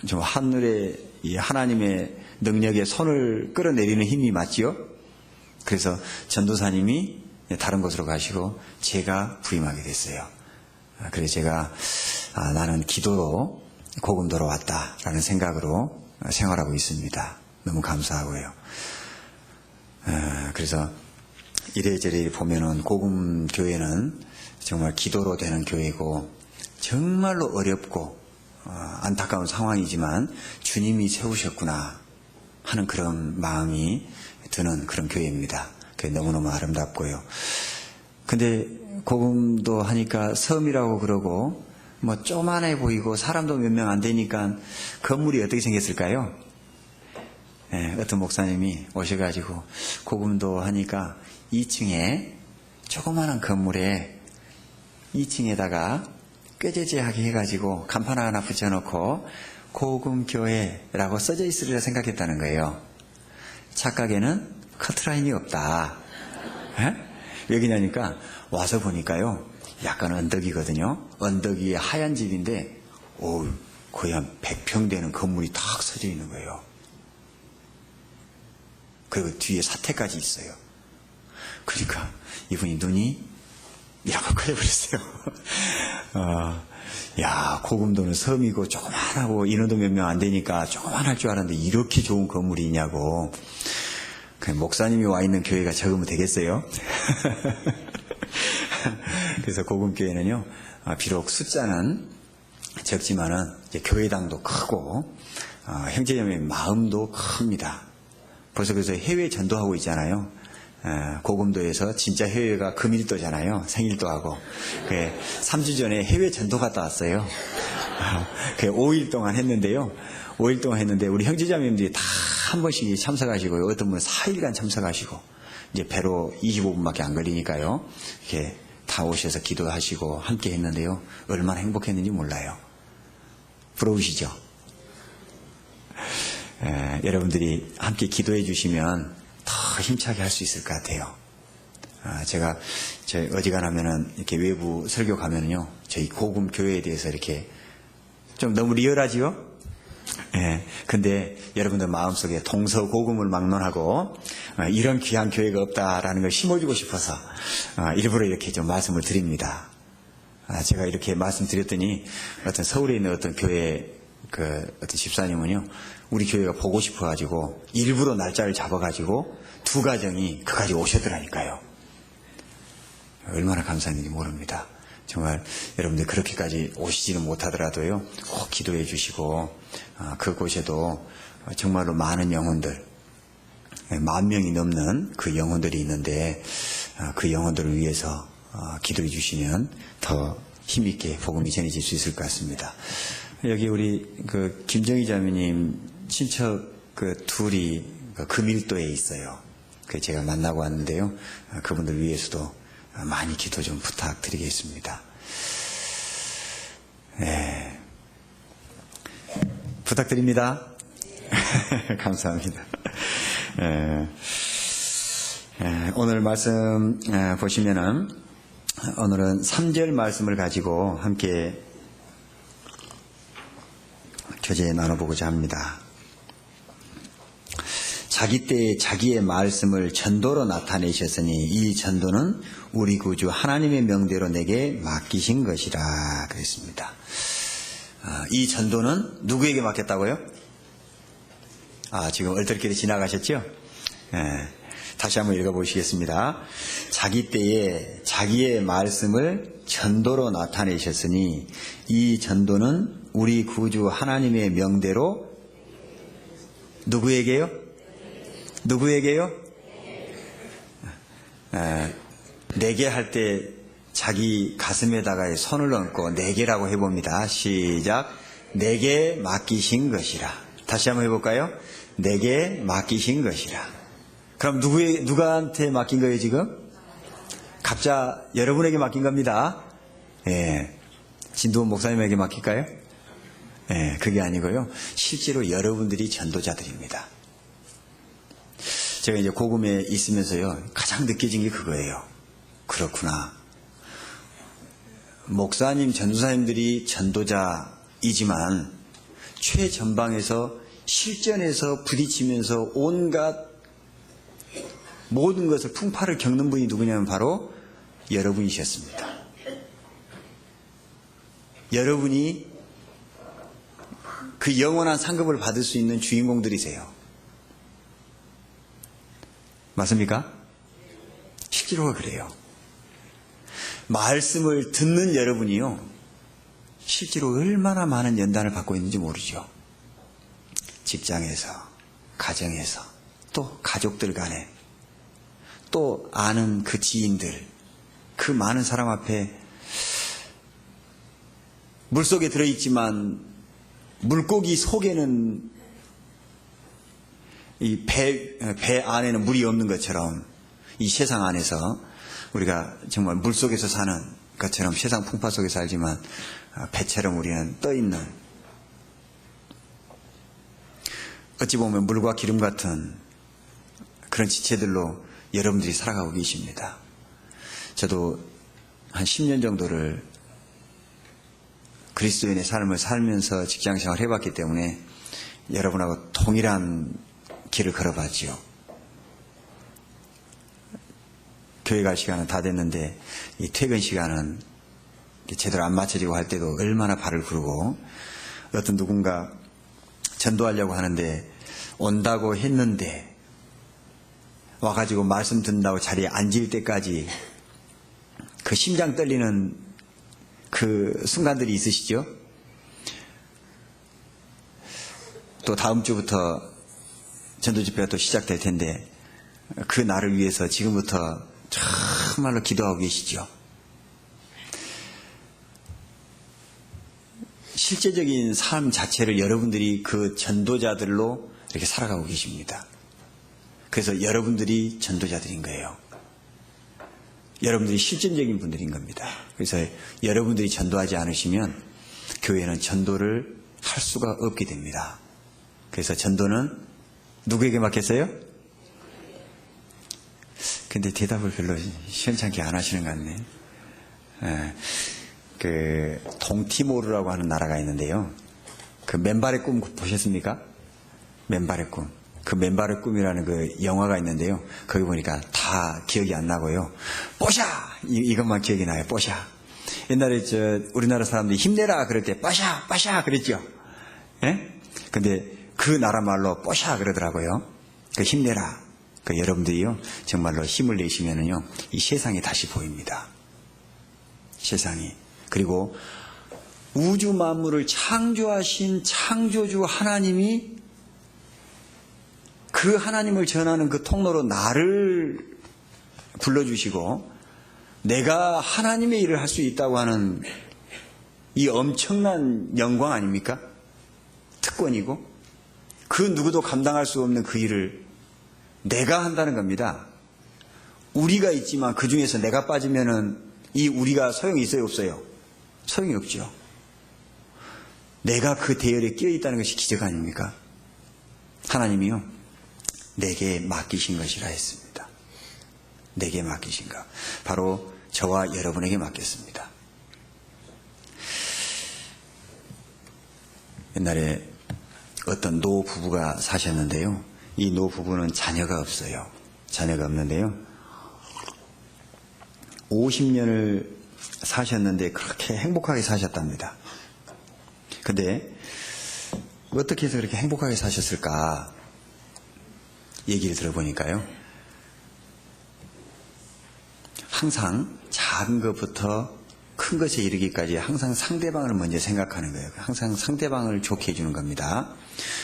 좀 하늘의 이 하나님의 능력에 손을 끌어내리는 힘이 맞지요? 그래서 전도사님이 다른 곳으로 가시고 제가 부임하게 됐어요. 그래서 제가 나는 기도로 복음도로 왔다라는 생각으로 생활하고 있습니다. 너무 감사하고요. 그래서 이래저래 보면은 복음 교회는 정말 기도로 되는 교회고 정말로 어렵고 안타까운 상황이지만 주님이 세우셨구나 하는 그런 마음이 드는 그런 교회입니다. 그게 너무너무 아름답고요. 근데 복음도 하니까 섬이라고 그러고 뭐 쪼만해 보이고 사람도 몇 명 안 되니까 건물이 어떻게 생겼을까요? 어떤 목사님이 오셔가지고 복음도 하니까 2층에 조그마한 건물에 2층에다가 꾀재재하게 해가지고 간판 하나 붙여놓고 고금교회라고 써져 있으리라 생각했다는 거예요. 착각에는 커트라인이 없다. 왜 그러냐니까 와서 보니까요, 약간 언덕이거든요. 언덕 위에 하얀 집인데 거의 한 100평 되는 건물이 탁 서져 있는 거예요. 그리고 뒤에 사택까지 있어요. 그러니까 이분이 눈이 이라고 커져버렸어요. 야, 고금도는 섬이고 조그만하고 인원도 몇 명 안 되니까 조그만할 줄 알았는데 이렇게 좋은 건물이 있냐고. 그냥 목사님이 와 있는 교회가 적으면 되겠어요? 그래서 고금교회는요, 비록 숫자는 적지만은 이제 교회당도 크고 형제자매의 마음도 큽니다. 벌써 그래서 해외 전도하고 있잖아요. 고금도에서 진짜 해외가 금일도잖아요. 생일도 하고. 3주 전에 해외 전도 갔다 왔어요. 5일 동안 했는데요. 5일 동안 했는데 우리 형제자매님들이 다 한 번씩 참석하시고요. 어떤 분은 4일간 참석하시고 이제 배로 25분밖에 안 걸리니까요. 이렇게 다 오셔서 기도하시고 함께 했는데요. 얼마나 행복했는지 몰라요. 부러우시죠? 여러분들이 함께 기도해 주시면 더 힘차게 할 수 있을 것 같아요. 제가 어지간하면은 이렇게 외부 설교 가면은요, 저희 고금 교회에 대해서 이렇게 좀 너무 리얼하지요? 근데 여러분들 마음속에 동서고금을 막론하고 이런 귀한 교회가 없다라는 걸 심어주고 싶어서 일부러 이렇게 좀 말씀을 드립니다. 제가 이렇게 말씀드렸더니 어떤 서울에 있는 어떤 교회 어떤 집사님은요, 우리 교회가 보고 싶어가지고 일부러 날짜를 잡아가지고 2가정이 그까지 오셨더라니까요. 얼마나 감사한지 모릅니다. 정말 여러분들 그렇게까지 오시지는 못하더라도요, 꼭 기도해 주시고 그곳에도 정말로 많은 영혼들, 10,000명이 넘는 그 영혼들이 있는데 그 영혼들을 위해서 기도해 주시면 더 힘있게 복음이 전해질 수 있을 것 같습니다. 여기 우리 김정희 자매님 친척 둘이 금일도에 있어요. 제가 만나고 왔는데요. 그분들 위해서도 많이 기도 좀 부탁드리겠습니다. 네. 부탁드립니다. 감사합니다. 오늘 말씀 보시면은 오늘은 3절 말씀을 가지고 함께 교제 나눠보고자 합니다. 자기 때에 자기의 말씀을 전도로 나타내셨으니 이 전도는 우리 구주 하나님의 명대로 내게 맡기신 것이라 그랬습니다. 이 전도는 누구에게 맡겼다고요? 지금 얼떨결에 지나가셨죠? 다시 한번 읽어보시겠습니다. 자기 때에 자기의 말씀을 전도로 나타내셨으니 이 전도는 우리 구주 하나님의 명대로 누구에게요? 누구에게요? 내게 할 때 자기 가슴에다가 손을 얹고 내게라고 해봅니다. 시작. 내게 맡기신 것이라. 다시 한번 해볼까요? 내게 맡기신 것이라. 그럼 누구한테 맡긴 거예요 지금? 각자 여러분에게 맡긴 겁니다. 진도원 목사님에게 맡길까요? 그게 아니고요. 실제로 여러분들이 전도자들입니다. 제가 이제 고금에 있으면서요, 가장 느껴진 게 그거예요. 그렇구나. 목사님, 전도사님들이 전도자이지만 최전방에서 실전에서 부딪히면서 온갖 모든 것을 풍파를 겪는 분이 누구냐면 바로 여러분이셨습니다. 여러분이 그 영원한 상급을 받을 수 있는 주인공들이세요. 맞습니까? 실제로 그래요. 말씀을 듣는 여러분이요, 실제로 얼마나 많은 연단을 받고 있는지 모르죠. 직장에서, 가정에서, 또 가족들 간에, 또 아는 그 지인들, 그 많은 사람 앞에 물속에 들어있지만 물고기 속에는 이 배 안에는 물이 없는 것처럼 이 세상 안에서 우리가 정말 물속에서 사는 것처럼 세상 풍파 속에 살지만 배처럼 우리는 떠있는, 어찌 보면 물과 기름 같은 그런 지체들로 여러분들이 살아가고 계십니다. 저도 한 10년 정도를 그리스도인의 삶을 살면서 직장생활을 해봤기 때문에 여러분하고 동일한 길을 걸어봤지요. 교회 갈 시간은 다 됐는데 이 퇴근 시간은 제대로 안 맞춰지고 할 때도 얼마나 발을 구르고, 어떤 누군가 전도하려고 하는데 온다고 했는데 와가지고 말씀 듣는다고 자리에 앉을 때까지 그 심장 떨리는 그 순간들이 있으시죠? 또 다음 주부터 전도 집회가 또 시작될 텐데 그 날을 위해서 지금부터 정말로 기도하고 계시죠? 실제적인 삶 자체를 여러분들이 그 전도자들로 이렇게 살아가고 계십니다. 그래서 여러분들이 전도자들인 거예요. 여러분들이 실존적인 분들인 겁니다. 그래서 여러분들이 전도하지 않으시면 교회는 전도를 할 수가 없게 됩니다. 그래서 전도는 누구에게 맡겼어요? 근데 대답을 별로 시원찮게 안 하시는 것 같네. 그 동티모르라고 하는 나라가 있는데요. 그 맨발의 꿈 보셨습니까? 맨발의 꿈. 그 맨발의 꿈이라는 그 영화가 있는데요. 거기 보니까 다 기억이 안 나고요. 뽀샤! 이것만 기억이 나요. 뽀샤. 옛날에 우리나라 사람들이 힘내라 그럴 때 빠샤! 빠샤! 그랬죠. 예? 근데 그 나라 말로 뽀샤! 그러더라고요. 그 힘내라. 그 여러분들이요. 정말로 힘을 내시면은요. 이 세상이 다시 보입니다. 세상이. 그리고 우주 만물을 창조하신 창조주 하나님이 그 하나님을 전하는 그 통로로 나를 불러주시고 내가 하나님의 일을 할 수 있다고 하는 이 엄청난 영광 아닙니까? 특권이고 그 누구도 감당할 수 없는 그 일을 내가 한다는 겁니다. 우리가 있지만 그 중에서 내가 빠지면은 이 우리가 소용이 있어요, 없어요? 소용이 없죠. 내가 그 대열에 끼어 있다는 것이 기적 아닙니까? 하나님이요, 내게 맡기신 것이라 했습니다. 내게 맡기신 것. 바로 저와 여러분에게 맡겼습니다. 옛날에 어떤 노 부부가 사셨는데요. 이 노 부부는 자녀가 없어요. 자녀가 없는데요. 50년을 사셨는데 그렇게 행복하게 사셨답니다. 근데 어떻게 해서 그렇게 행복하게 사셨을까 얘기를 들어보니까요. 항상 작은 것부터 큰 것에 이르기까지 항상 상대방을 먼저 생각하는 거예요. 항상 상대방을 좋게 해주는 겁니다.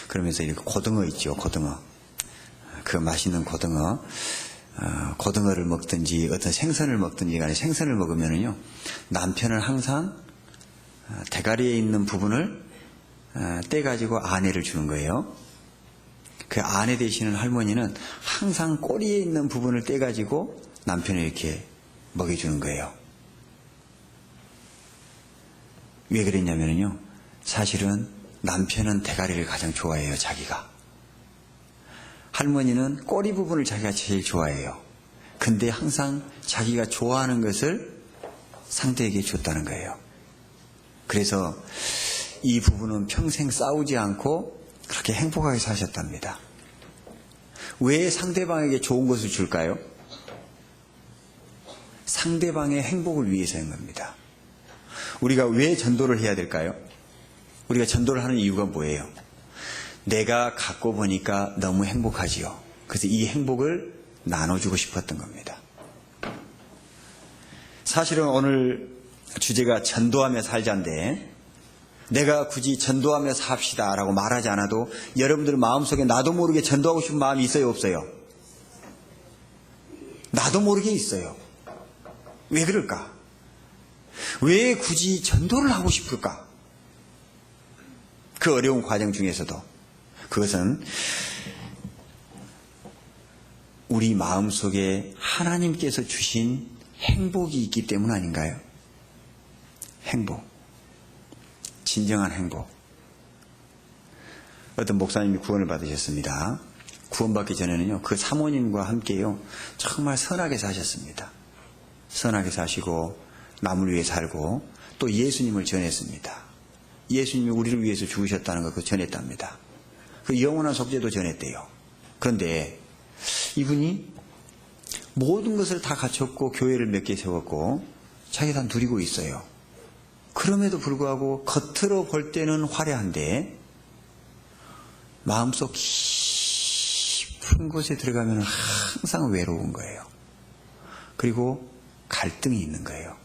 그러면서 이렇게 고등어 있죠. 고등어. 그 맛있는 고등어. 고등어를 먹든지 어떤 생선을 먹든지 간에 생선을 먹으면은요. 남편은 항상 대가리에 있는 부분을 떼가지고 아내를 주는 거예요. 그 아내 되시는 할머니는 항상 꼬리에 있는 부분을 떼가지고 남편을 이렇게 먹여주는 거예요. 왜 그랬냐면요. 사실은 남편은 대가리를 가장 좋아해요, 자기가. 할머니는 꼬리 부분을 자기가 제일 좋아해요. 근데 항상 자기가 좋아하는 것을 상대에게 줬다는 거예요. 그래서 이 부부는 평생 싸우지 않고 그렇게 행복하게 사셨답니다. 왜 상대방에게 좋은 것을 줄까요? 상대방의 행복을 위해서인 겁니다. 우리가 왜 전도를 해야 될까요? 우리가 전도를 하는 이유가 뭐예요? 내가 갖고 보니까 너무 행복하지요. 그래서 이 행복을 나눠주고 싶었던 겁니다. 사실은 오늘 주제가 전도하며 살자인데 내가 굳이 전도하며 삽시다 라고 말하지 않아도 여러분들 마음속에 나도 모르게 전도하고 싶은 마음이 있어요, 없어요? 나도 모르게 있어요. 왜 그럴까? 왜 굳이 전도를 하고 싶을까? 그 어려운 과정 중에서도 그것은 우리 마음속에 하나님께서 주신 행복이 있기 때문 아닌가요? 행복. 진정한 행복. 어떤 목사님이 구원을 받으셨습니다. 구원받기 전에는요, 그 사모님과 함께요, 정말 선하게 사셨습니다. 선하게 사시고, 남을 위해 살고, 또 예수님을 전했습니다. 예수님이 우리를 위해서 죽으셨다는 걸 전했답니다. 그 영원한 속죄도 전했대요. 그런데 이분이 모든 것을 다 갖췄고 교회를 몇 개 세웠고 자기가 다 누리고 있어요. 그럼에도 불구하고 겉으로 볼 때는 화려한데 마음속 깊은 곳에 들어가면 항상 외로운 거예요. 그리고 갈등이 있는 거예요.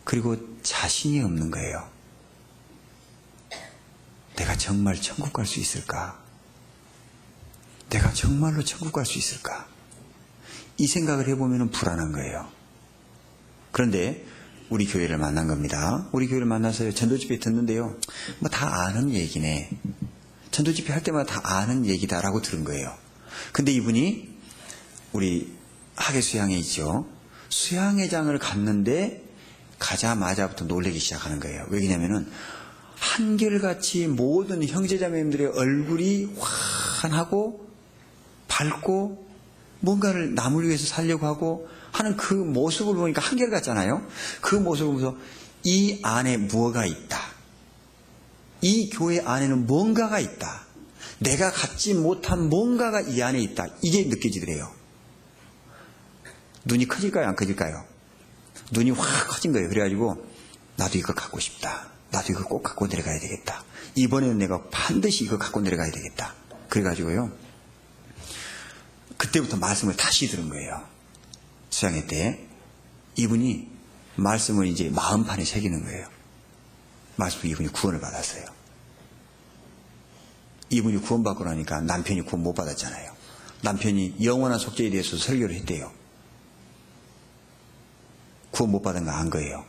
그리고 자신이 없는 거예요. 내가 정말 천국 갈 수 있을까? 내가 정말로 천국 갈 수 있을까? 이 생각을 해보면 불안한 거예요. 그런데 우리 교회를 만난 겁니다. 우리 교회를 만나서 전도집회 듣는데요. 뭐 다 아는 얘기네. 전도집회 할 때마다 다 아는 얘기다라고 들은 거예요. 근데 이분이 우리 학예 수양회 있죠. 수양회장을 갔는데 가자마자부터 놀라기 시작하는 거예요. 왜냐면은 한결같이 모든 형제자매님들의 얼굴이 환하고 밝고 뭔가를 남을 위해서 살려고 하고 하는 그 모습을 보니까 한결같잖아요. 그 모습을 보면서 이 안에 무엇가 있다. 이 교회 안에는 뭔가가 있다. 내가 갖지 못한 뭔가가 이 안에 있다. 이게 느껴지더래요. 눈이 커질까요? 안 커질까요? 눈이 확 커진 거예요. 그래가지고 나도 이거 갖고 싶다. 나도 이거 꼭 갖고 내려가야 되겠다. 이번에는 내가 반드시 이거 갖고 내려가야 되겠다. 그래가지고요. 그때부터 말씀을 다시 들은 거예요. 수양회 때 이분이 말씀을 이제 마음판에 새기는 거예요. 말씀을 이분이 구원을 받았어요. 이분이 구원받고 나니까 남편이 구원 못 받았잖아요. 남편이 영원한 속죄에 대해서 설교를 했대요. 구원 못 받은 거 안 거예요.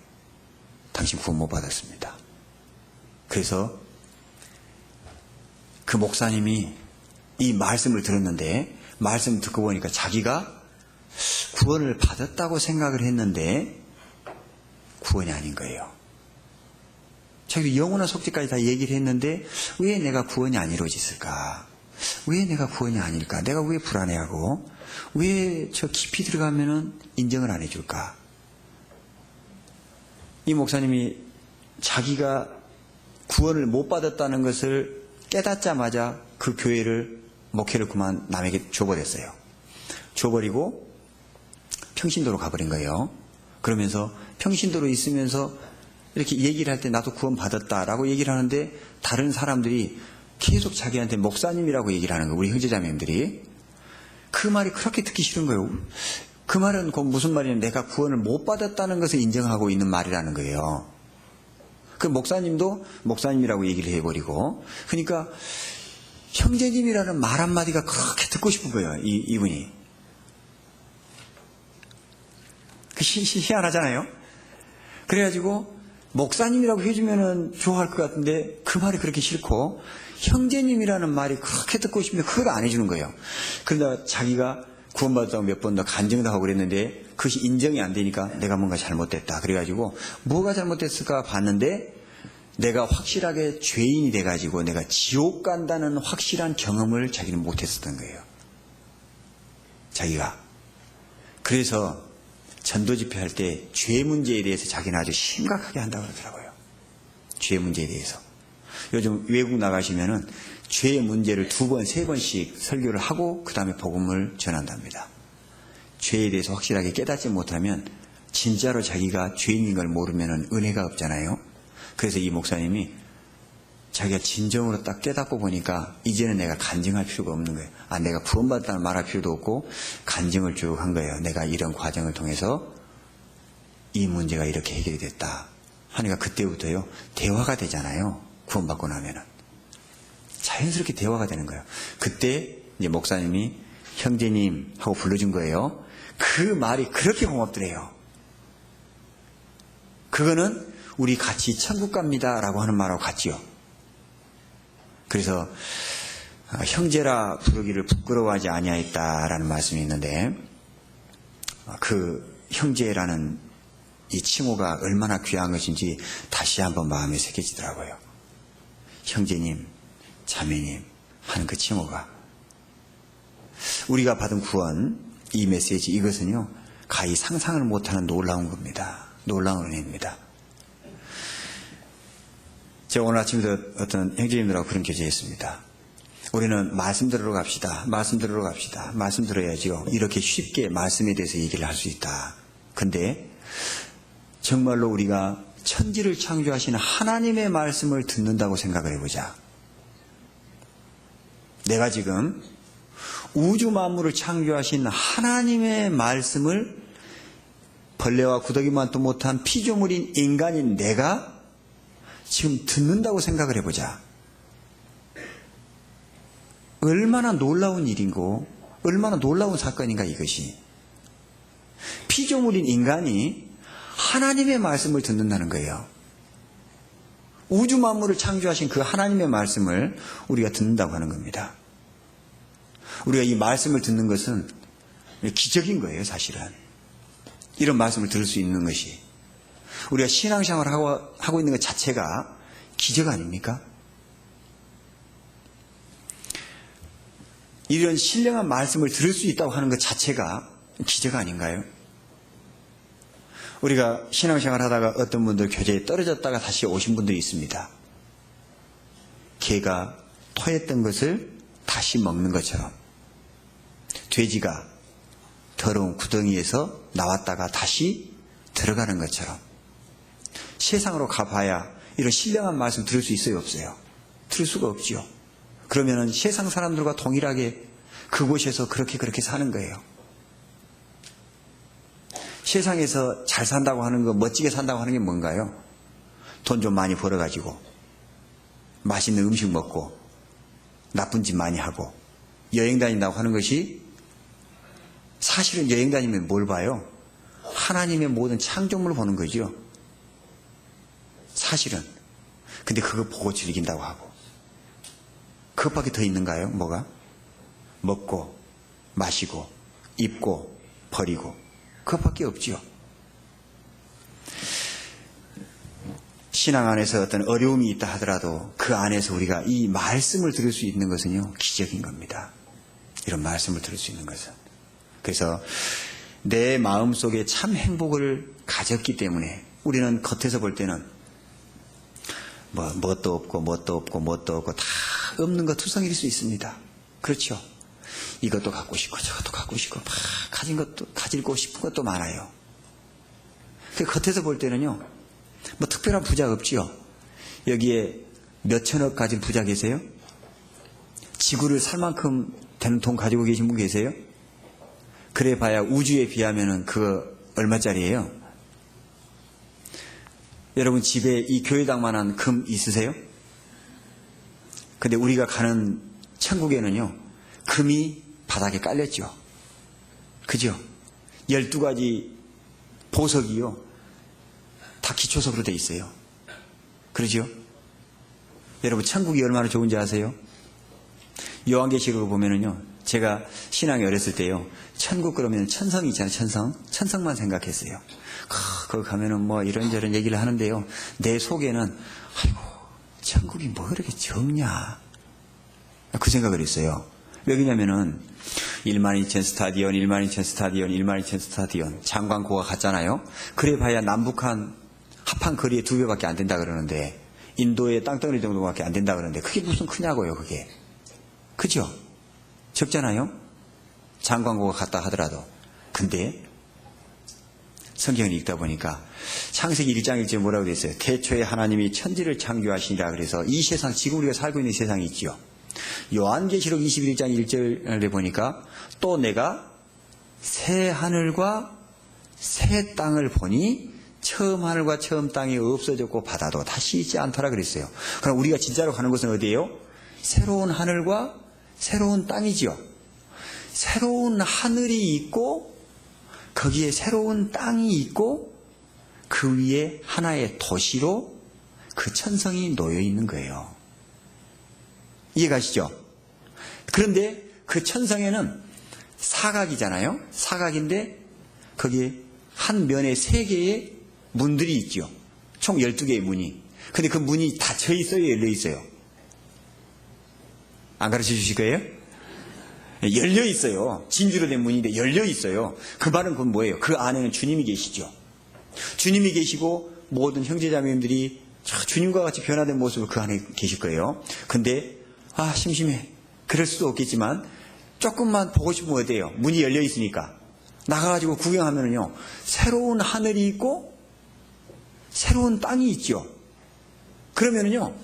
당신 구원 못 받았습니다. 그래서 그 목사님이 이 말씀을 들었는데 말씀 듣고 보니까 자기가 구원을 받았다고 생각을 했는데 구원이 아닌 거예요. 자기도 영원한 속죄까지 다 얘기를 했는데 왜 내가 구원이 안 이루어졌을까? 왜 내가 구원이 아닐까? 내가 왜 불안해하고 왜 저 깊이 들어가면은 인정을 안 해줄까? 이 목사님이 자기가 구원을 못 받았다는 것을 깨닫자마자 그 교회를 목회를 그만 남에게 줘버렸어요. 줘버리고 평신도로 가버린 거예요. 그러면서 평신도로 있으면서 이렇게 얘기를 할 때 나도 구원 받았다라고 얘기를 하는데 다른 사람들이 계속 자기한테 목사님이라고 얘기를 하는 거예요. 우리 형제자매님들이. 그 말이 그렇게 듣기 싫은 거예요. 그 말은 무슨 말이냐면 내가 구원을 못 받았다는 것을 인정하고 있는 말이라는 거예요. 그 목사님도 목사님이라고 얘기를 해버리고 그러니까 형제님이라는 말 한마디가 그렇게 듣고 싶은 거예요. 이분이. 희한하잖아요. 그래가지고 목사님이라고 해주면은 좋아할 것 같은데 그 말이 그렇게 싫고 형제님이라는 말이 그렇게 듣고 싶은데 그걸 안 해주는 거예요. 그러다가 자기가 구원받았다고 몇 번 더 간증도 하고 그랬는데 그것이 인정이 안 되니까 내가 뭔가 잘못됐다. 그래가지고 뭐가 잘못됐을까 봤는데 내가 확실하게 죄인이 돼가지고 내가 지옥 간다는 확실한 경험을 자기는 못했었던 거예요. 자기가. 그래서 전도 집회할 때 죄 문제에 대해서 자기는 아주 심각하게 한다고 그러더라고요. 죄 문제에 대해서. 요즘 외국 나가시면은 죄의 문제를 2번, 3번씩 설교를 하고 그 다음에 복음을 전한답니다. 죄에 대해서 확실하게 깨닫지 못하면 진짜로 자기가 죄인인 걸 모르면 은혜가 없잖아요. 그래서 이 목사님이 자기가 진정으로 딱 깨닫고 보니까 이제는 내가 간증할 필요가 없는 거예요. 내가 구원받았다는 말할 필요도 없고 간증을 쭉 한 거예요. 내가 이런 과정을 통해서 이 문제가 이렇게 해결이 됐다 하니까 그때부터요 대화가 되잖아요. 구원받고 나면은 자연스럽게 대화가 되는 거예요. 그때 이제 목사님이 형제님 하고 불러준 거예요. 그 말이 그렇게 고맙더래요. 그거는 우리 같이 천국 갑니다 라고 하는 말하고 같지요. 그래서 형제라 부르기를 부끄러워하지 아니하였다라는 말씀이 있는데 그 형제라는 이 칭호가 얼마나 귀한 것인지 다시 한번 마음에 새겨지더라고요. 형제님, 자매님 하는 그 칭호가 우리가 받은 구원, 이 메시지 이것은요 가히 상상을 못하는 놀라운 겁니다. 놀라운 은혜입니다. 제가 오늘 아침에도 어떤 형제님들하고 그런 교제했습니다. 우리는 말씀 들으러 갑시다. 말씀 들으러 갑시다. 말씀 들어야죠. 이렇게 쉽게 말씀에 대해서 얘기를 할 수 있다. 근데 정말로 우리가 천지를 창조하시는 하나님의 말씀을 듣는다고 생각을 해보자. 내가 지금 우주 만물을 창조하신 하나님의 말씀을 벌레와 구더기만도 못한 피조물인 인간인 내가 지금 듣는다고 생각을 해보자. 얼마나 놀라운 일인고 얼마나 놀라운 사건인가 이것이. 피조물인 인간이 하나님의 말씀을 듣는다는 거예요. 우주 만물을 창조하신 그 하나님의 말씀을 우리가 듣는다고 하는 겁니다. 우리가 이 말씀을 듣는 것은 기적인 거예요, 사실은. 이런 말씀을 들을 수 있는 것이. 우리가 신앙생활을 하고 있는 것 자체가 기적 아닙니까? 이런 신령한 말씀을 들을 수 있다고 하는 것 자체가 기적 아닌가요? 우리가 신앙생활 하다가 어떤 분들 교제에 떨어졌다가 다시 오신 분들이 있습니다. 개가 토했던 것을 다시 먹는 것처럼, 돼지가 더러운 구덩이에서 나왔다가 다시 들어가는 것처럼, 세상으로 가봐야 이런 신령한 말씀 들을 수 있어요, 없어요? 들을 수가 없지요. 그러면은 세상 사람들과 동일하게 그곳에서 그렇게 사는 거예요. 세상에서 잘 산다고 하는 거, 멋지게 산다고 하는 게 뭔가요? 돈 좀 많이 벌어가지고 맛있는 음식 먹고 나쁜 짓 많이 하고 여행 다닌다고 하는 것이, 사실은 여행 다니면 뭘 봐요? 하나님의 모든 창조물을 보는 거죠, 사실은. 근데 그거 보고 즐긴다고 하고. 그것밖에 더 있는가요? 뭐가? 먹고 마시고 입고 버리고, 그것밖에 없지요. 신앙 안에서 어떤 어려움이 있다 하더라도 그 안에서 우리가 이 말씀을 들을 수 있는 것은요, 기적인 겁니다. 이런 말씀을 들을 수 있는 것은. 그래서 내 마음속에 참 행복을 가졌기 때문에 우리는 겉에서 볼 때는 뭣도 없고 다 없는 것 투성일 수 있습니다. 그렇죠? 이것도 갖고 싶고 저것도 갖고 싶고 막 가지고 싶은 것도 많아요. 그 겉에서 볼 때는요, 특별한 부자 없지요. 여기에 몇 천억 가진 부자 계세요? 지구를 살 만큼 되는 돈 가지고 계신 분 계세요? 그래 봐야 우주에 비하면은 그거 얼마짜리예요? 여러분 집에 이 교회당만한 금 있으세요? 근데 우리가 가는 천국에는요, 금이 바닥에 깔렸죠. 그죠? 12가지 보석이요, 다 기초석으로 돼 있어요. 그러죠? 여러분 천국이 얼마나 좋은지 아세요? 요한계시록을 보면은요, 제가 신앙이 어렸을 때요, 천국 그러면 천성이 있잖아요. 천성만 생각했어요. 거기 가면은 이런저런 얘기를 하는데요, 내 속에는 아이고 천국이 뭐 그렇게 적냐, 그 생각을 했어요. 왜냐면은 12,000 스타디온 장관고가 갔잖아요. 그래 봐야 남북한 합한 거리에 2배밖에 안 된다 그러는데, 인도의 땅덩어리 정도밖에 안 된다 그러는데, 그게 무슨 크냐고요, 그게. 그죠? 적잖아요, 장관고가 갔다 하더라도. 근데 성경을 읽다 보니까 창세기 1장 1절에 뭐라고 되어 있어요? 태초에 하나님이 천지를 창조하시니라. 그래서 이 세상, 지금 우리가 살고 있는 세상이 있죠. 요한계시록 21장 1절에 보니까 또 내가 새 하늘과 새 땅을 보니 처음 하늘과 처음 땅이 없어졌고 바다도 다시 있지 않더라 그랬어요. 그럼 우리가 진짜로 가는 곳은 어디예요? 새로운 하늘과 새로운 땅이지요. 새로운 하늘이 있고 거기에 새로운 땅이 있고 그 위에 하나의 도시로 그 천성이 놓여 있는 거예요. 이해가시죠? 그런데 그 천성에는 사각이잖아요. 사각인데 거기에 한 면에 3개의 문들이 있죠. 총 12개의 문이. 근데 그 문이 닫혀 있어요, 열려 있어요? 안 가르쳐 주실 거예요? 열려 있어요. 진주로 된 문인데 열려 있어요. 그 말은 그건 뭐예요? 그 안에는 주님이 계시죠. 주님이 계시고 모든 형제자매님들이 주님과 같이 변화된 모습을 그 안에 계실 거예요. 근데 심심해. 그럴 수도 없겠지만 조금만 보고 싶으면 어때요? 문이 열려 있으니까 나가가지고 구경하면은요, 새로운 하늘이 있고 새로운 땅이 있죠. 그러면은요,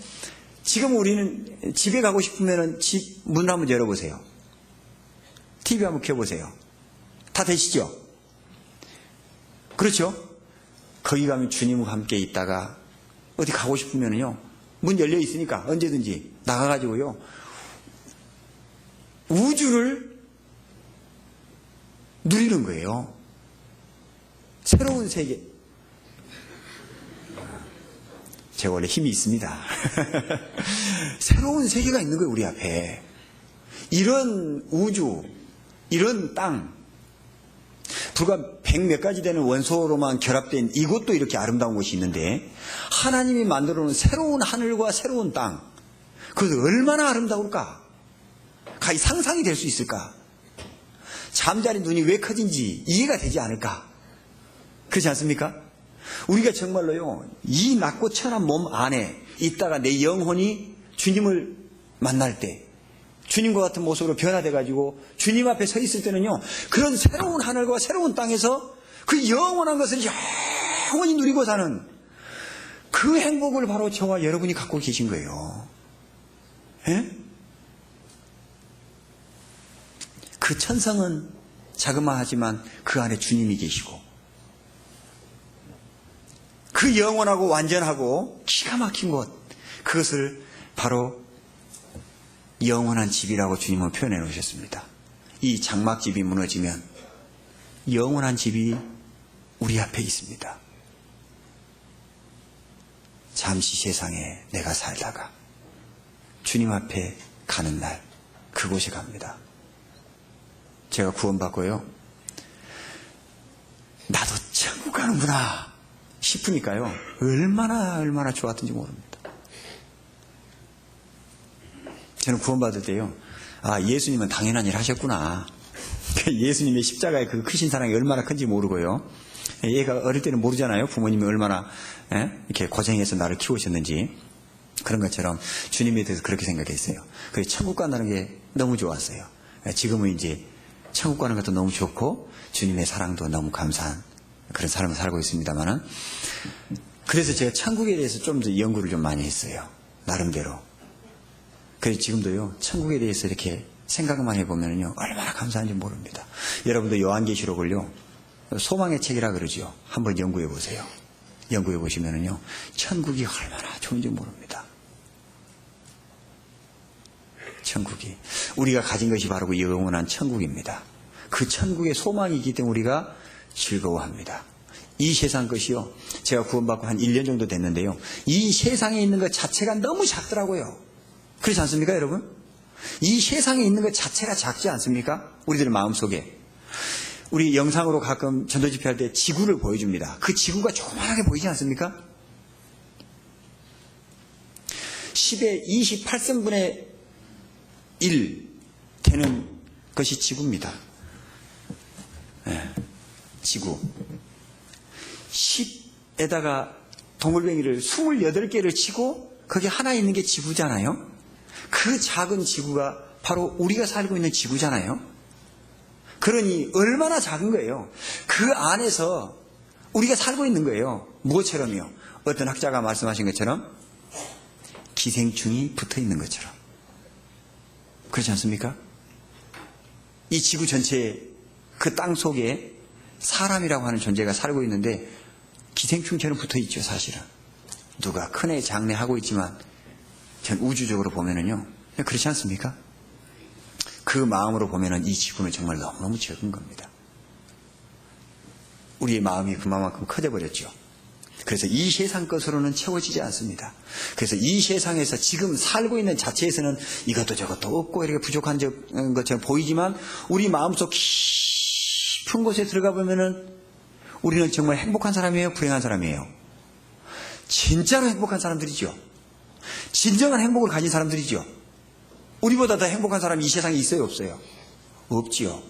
지금 우리는 집에 가고 싶으면은 집 문을 한번 열어보세요. TV 한번 켜보세요. 다 되시죠? 그렇죠? 거기 가면 주님과 함께 있다가 어디 가고 싶으면은요, 문 열려 있으니까 언제든지 나가가지고요, 우주를 누리는 거예요. 새로운 세계. 제가 원래 힘이 있습니다. 새로운 세계가 있는 거예요, 우리 앞에. 이런 우주, 이런 땅, 불과 100몇 가지 되는 원소로만 결합된 이곳도 이렇게 아름다운 곳이 있는데, 하나님이 만들어 놓은 새로운 하늘과 새로운 땅, 그것이 얼마나 아름다울까? 가히 상상이 될 수 있을까? 잠자리 눈이 왜 커진지 이해가 되지 않을까? 그렇지 않습니까? 우리가 정말로요, 이 낮고 천한 몸 안에 있다가 내 영혼이 주님을 만날 때, 주님과 같은 모습으로 변화돼가지고 주님 앞에 서 있을 때는요, 그런 새로운 하늘과 새로운 땅에서 그 영원한 것을 영원히 누리고 사는 그 행복을 바로 저와 여러분이 갖고 계신 거예요. 예? 그 천성은 자그마하지만 그 안에 주님이 계시고, 그 영원하고 완전하고 기가 막힌 곳, 그것을 바로 영원한 집이라고 주님은 표현해 놓으셨습니다. 이 장막집이 무너지면 영원한 집이 우리 앞에 있습니다. 잠시 세상에 내가 살다가 주님 앞에 가는 날, 그곳에 갑니다. 제가 구원받고요, 나도 천국 가는구나 싶으니까요, 얼마나 좋았던지 모릅니다. 저는 구원받을 때요, 예수님은 당연한 일 하셨구나. 예수님의 십자가의 그 크신 사랑이 얼마나 큰지 모르고요, 얘가 어릴 때는 모르잖아요. 부모님이 얼마나 이렇게 고생해서 나를 키우셨는지. 그런 것처럼 주님에 대해서 그렇게 생각했어요. 그래서 천국 간다는 게 너무 좋았어요. 지금은 이제 천국 가는 것도 너무 좋고 주님의 사랑도 너무 감사한 그런 삶을 살고 있습니다만은, 그래서 제가 천국에 대해서 좀 더 연구를 좀 많이 했어요, 나름대로. 그래서 지금도요, 천국에 대해서 이렇게 생각만 해보면요, 얼마나 감사한지 모릅니다. 여러분도 요한계시록을요, 소망의 책이라 그러죠. 한번 연구해 보세요. 연구해 보시면은요, 천국이 얼마나 좋은지 모릅니다. 천국이, 우리가 가진 것이 바로 그 영원한 천국입니다. 그 천국의 소망이 있기 때문에 우리가 즐거워합니다. 이 세상 것이요, 제가 구원받고 한 1년 정도 됐는데요, 이 세상에 있는 것 자체가 너무 작더라고요. 그렇지 않습니까, 여러분? 이 세상에 있는 것 자체가 작지 않습니까? 우리들의 마음속에. 우리 영상으로 가끔 전도집회 할 때 지구를 보여줍니다. 그 지구가 조그만하게 보이지 않습니까? 10의 28승분의 1 되는 것이 지구입니다. 네, 지구. 10에다가 동글뱅이를 28개를 치고 거기 하나 있는 게 지구잖아요. 그 작은 지구가 바로 우리가 살고 있는 지구잖아요. 그러니 얼마나 작은 거예요. 그 안에서 우리가 살고 있는 거예요. 무엇처럼요? 어떤 학자가 말씀하신 것처럼 기생충이 붙어 있는 것처럼. 그렇지 않습니까? 이 지구 전체에 그 땅 속에 사람이라고 하는 존재가 살고 있는데 기생충처럼 붙어 있죠, 사실은. 누가 큰애 장래 하고 있지만 전 우주적으로 보면은요, 그렇지 않습니까? 그 마음으로 보면은 이 지구는 정말 너무너무 적은 겁니다. 우리의 마음이 그만큼 커져버렸죠. 그래서 이 세상 것으로는 채워지지 않습니다. 그래서 이 세상에서 지금 살고 있는 자체에서는 이것도 저것도 없고 이렇게 부족한 것처럼 보이지만, 우리 마음속 깊은 곳에 들어가 보면은 우리는 정말 행복한 사람이에요, 불행한 사람이에요? 진짜로 행복한 사람들이죠. 진정한 행복을 가진 사람들이죠. 우리보다 더 행복한 사람이 이 세상에 있어요, 없어요? 없지요.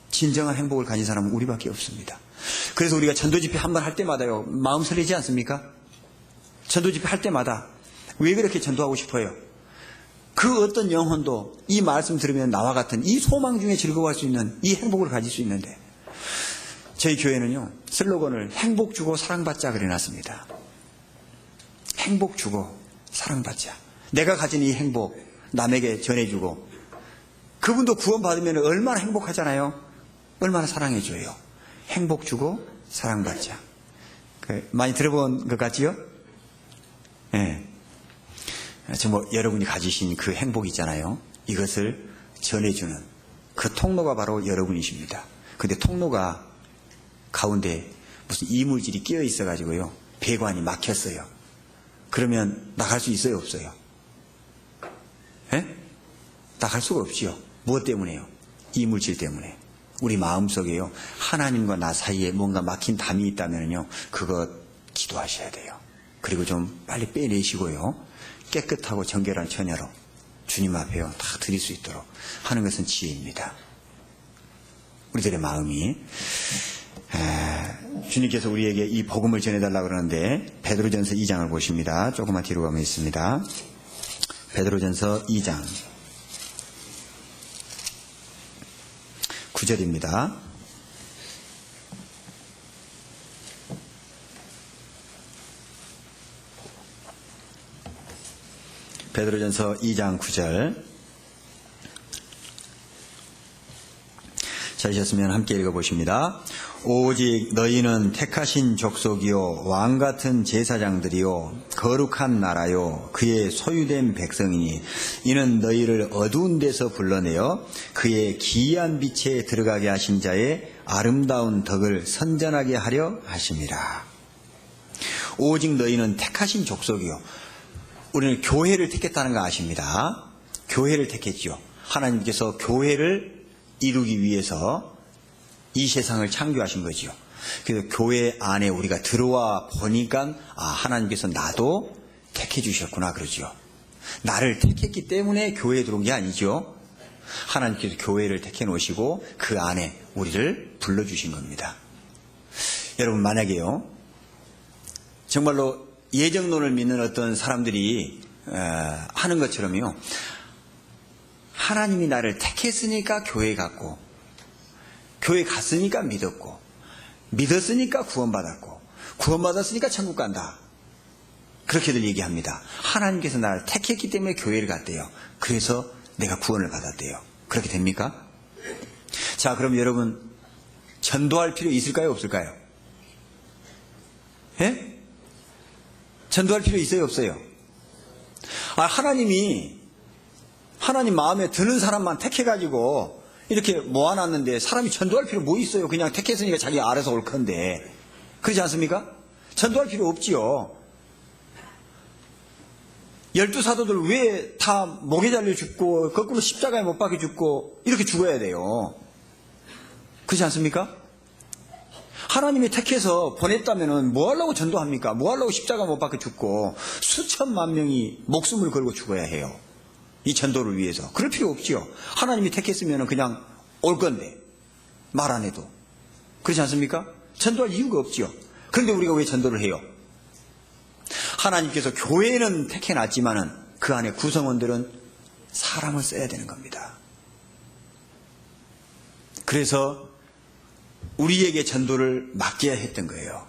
진정한 행복을 가진 사람은 우리밖에 없습니다. 그래서 우리가 전도집회 한 번 할 때마다요, 마음 설레지 않습니까? 전도 집회 할 때마다 왜 그렇게 전도하고 싶어요? 그 어떤 영혼도 이 말씀 들으면 나와 같은 이 소망 중에 즐거워할 수 있는 이 행복을 가질 수 있는데, 저희 교회는요 슬로건을 행복 주고 사랑받자 그래놨습니다. 행복 주고 사랑받자. 내가 가진 이 행복 남에게 전해주고, 그분도 구원받으면 얼마나 행복하잖아요. 얼마나 사랑해줘요. 행복 주고 사랑받자. 많이 들어본 것 같지요? 예. 정말 여러분이 가지신 그 행복 있잖아요. 이것을 전해주는 그 통로가 바로 여러분이십니다. 근데 통로가 가운데 무슨 이물질이 끼어 있어가지고요, 배관이 막혔어요. 그러면 나갈 수 있어요, 없어요? 예? 나갈 수가 없지요. 무엇 때문에요? 이물질 때문에. 우리 마음속에요, 하나님과 나 사이에 뭔가 막힌 담이 있다면요, 그거 기도하셔야 돼요. 그리고 좀 빨리 빼내시고요, 깨끗하고 정결한 처녀로 주님 앞에요 다 드릴 수 있도록 하는 것은 지혜입니다. 우리들의 마음이, 주님께서 우리에게 이 복음을 전해달라고 그러는데, 베드로전서 2장을 보십니다. 조금만 뒤로 가면 있습니다. 베드로전서 2장 9절입니다. 베드로전서 2장 9절. 찾으셨으면 함께 읽어보십니다. 오직 너희는 택하신 족속이요 왕같은 제사장들이요 거룩한 나라요 그의 소유된 백성이니 이는 너희를 어두운 데서 불러내어 그의 기이한 빛에 들어가게 하신 자의 아름다운 덕을 선전하게 하려 하심이라. 오직 너희는 택하신 족속이요. 우리는 교회를 택했다는 거 아십니다. 교회를 택했죠. 하나님께서 교회를 이루기 위해서 이 세상을 창조하신 거지요. 그래서 교회 안에 우리가 들어와 보니까 하나님께서 나도 택해 주셨구나 그러죠. 나를 택했기 때문에 교회에 들어온 게 아니죠. 하나님께서 교회를 택해 놓으시고 그 안에 우리를 불러주신 겁니다. 여러분, 만약에요 정말로 예정론을 믿는 어떤 사람들이 하는 것처럼요, 하나님이 나를 택했으니까 교회 갔고, 교회 갔으니까 믿었고, 믿었으니까 구원받았고, 구원받았으니까 천국 간다, 그렇게들 얘기합니다. 하나님께서 나를 택했기 때문에 교회를 갔대요. 그래서 내가 구원을 받았대요. 그렇게 됩니까? 자, 그럼 여러분, 전도할 필요 있을까요, 없을까요? 예? 전도할 필요 있어요, 없어요? 하나님 마음에 드는 사람만 택해가지고 이렇게 모아놨는데 사람이 전도할 필요 뭐 있어요? 그냥 택했으니까 자기 알아서 올 건데. 그렇지 않습니까? 전도할 필요 없지요. 12사도들 왜 다 목에 잘려 죽고 거꾸로 십자가에 못 박혀 죽고 이렇게 죽어야 돼요? 그렇지 않습니까? 하나님이 택해서 보냈다면 뭐 하려고 전도합니까? 뭐 하려고 십자가 못 박혀 죽고 수천만 명이 목숨을 걸고 죽어야 해요? 이 전도를 위해서. 그럴 필요 없지요. 하나님이 택했으면 그냥 올 건데, 말 안 해도. 그렇지 않습니까? 전도할 이유가 없지요. 그런데 우리가 왜 전도를 해요? 하나님께서 교회는 택해놨지만은 그 안에 구성원들은 사람을 써야 되는 겁니다. 그래서 우리에게 전도를 맡겨야 했던 거예요.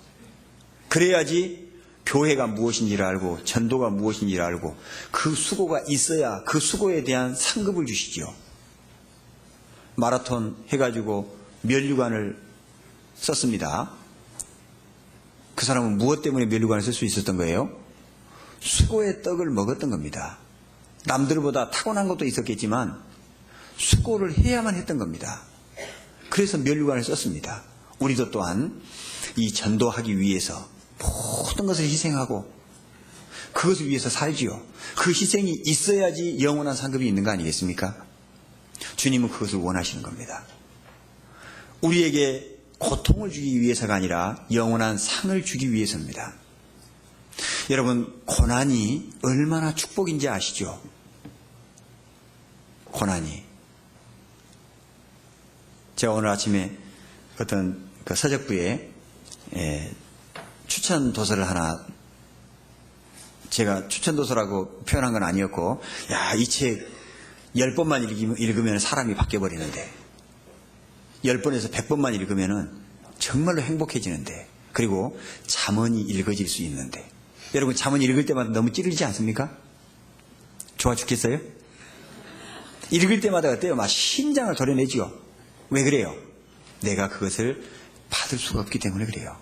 그래야지 교회가 무엇인지를 알고 전도가 무엇인지를 알고 그 수고가 있어야 그 수고에 대한 상급을 주시죠. 마라톤 해가지고 면류관을 썼습니다. 그 사람은 무엇 때문에 면류관을 쓸 수 있었던 거예요? 수고의 떡을 먹었던 겁니다. 남들보다 타고난 것도 있었겠지만 수고를 해야만 했던 겁니다. 그래서 면류관을 썼습니다. 우리도 또한 이 전도하기 위해서 모든 것을 희생하고 그것을 위해서 살지요. 그 희생이 있어야지 영원한 상급이 있는 거 아니겠습니까? 주님은 그것을 원하시는 겁니다. 우리에게 고통을 주기 위해서가 아니라 영원한 상을 주기 위해서입니다. 여러분, 고난이 얼마나 축복인지 아시죠? 고난이. 제가 오늘 아침에 어떤 그 서적부에 추천 도서를 하나 제가 추천도서라고 표현한 건 아니었고, 야, 이 책 10번만 읽으면 사람이 바뀌어버리는데, 10번에서 100번만 읽으면 정말로 행복해지는데, 그리고 잠언이 읽어질 수 있는데, 여러분 잠언 읽을 때마다 너무 찌르지 않습니까? 좋아 죽겠어요? 읽을 때마다 어때요? 막 심장을 도려내지요. 왜 그래요? 내가 그것을 받을 수가 없기 때문에 그래요.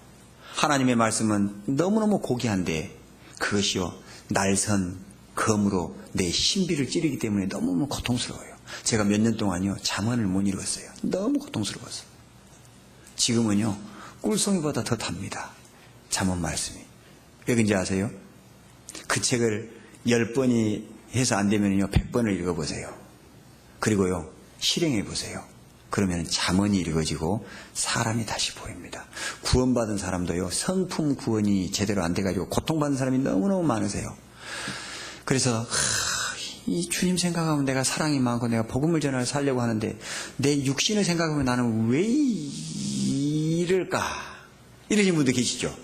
하나님의 말씀은 너무너무 고귀한데 그것이요 날선 검으로 내 신비를 찌르기 때문에 너무너무 고통스러워요. 제가 몇 년 동안요 잠언을 못 읽었어요. 너무 고통스러웠어요. 지금은요 꿀송이보다 더 답니다. 잠언 말씀이. 왜 그런지 아세요? 그 책을 10번이 해서 안 되면요 100번을 읽어보세요. 그리고요 실행해 보세요. 그러면 잠언이 읽어지고 사람이 다시 보입니다. 구원받은 사람도요 성품 구원이 제대로 안 돼가지고 고통받는 사람이 너무너무 많으세요. 그래서 이 주님 생각하면 내가 사랑이 많고 내가 복음을 전하려 살려고 하는데 내 육신을 생각하면 나는 왜 이럴까 이러신 분도 계시죠.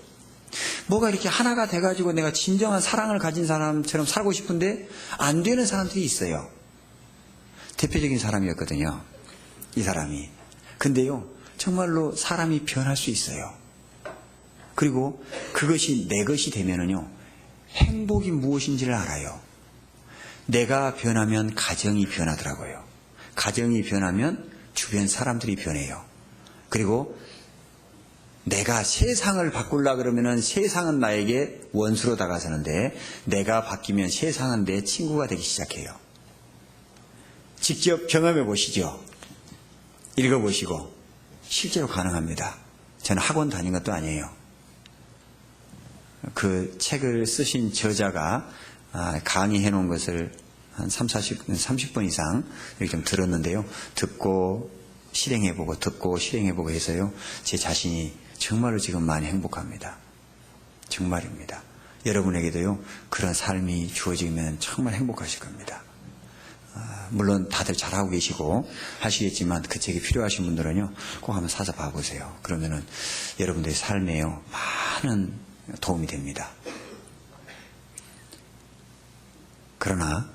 뭐가 이렇게 하나가 돼가지고 내가 진정한 사랑을 가진 사람처럼 살고 싶은데 안 되는 사람들이 있어요. 대표적인 사람이었거든요. 이 사람이. 근데요 정말로 사람이 변할 수 있어요. 그리고 그것이 내 것이 되면은요 행복이 무엇인지를 알아요. 내가 변하면 가정이 변하더라고요. 가정이 변하면 주변 사람들이 변해요. 그리고 내가 세상을 바꾸려고 그러면은 세상은 나에게 원수로 다가서는데 내가 바뀌면 세상은 내 친구가 되기 시작해요. 직접 경험해 보시죠. 읽어보시고 실제로 가능합니다. 저는 학원 다닌 것도 아니에요. 그 책을 쓰신 저자가 강의해 놓은 것을 한 30번 이상 이렇게 좀 들었는데요. 듣고 실행해보고 듣고 실행해보고 해서요. 제 자신이 정말로 지금 많이 행복합니다. 정말입니다. 여러분에게도요. 그런 삶이 주어지면 정말 행복하실 겁니다. 물론 다들 잘하고 계시고 하시겠지만 그 책이 필요하신 분들은요. 꼭 한번 사서 봐보세요. 그러면은 여러분들의 삶에요. 많은 도움이 됩니다. 그러나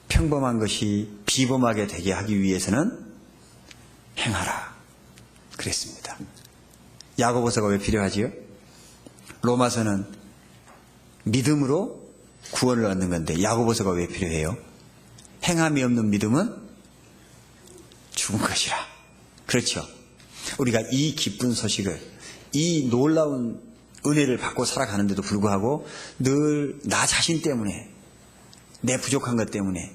평범한 것이 비범하게 되게 하기 위해서는 행하라 그랬습니다. 야고보서가 왜 필요하지요? 로마서는 믿음으로 구원을 얻는 건데 야고보서가 왜 필요해요? 행함이 없는 믿음은 죽은 것이라. 그렇죠. 우리가 이 기쁜 소식을, 이 놀라운 은혜를 받고 살아가는데도 불구하고 늘 나 자신 때문에, 내 부족한 것 때문에,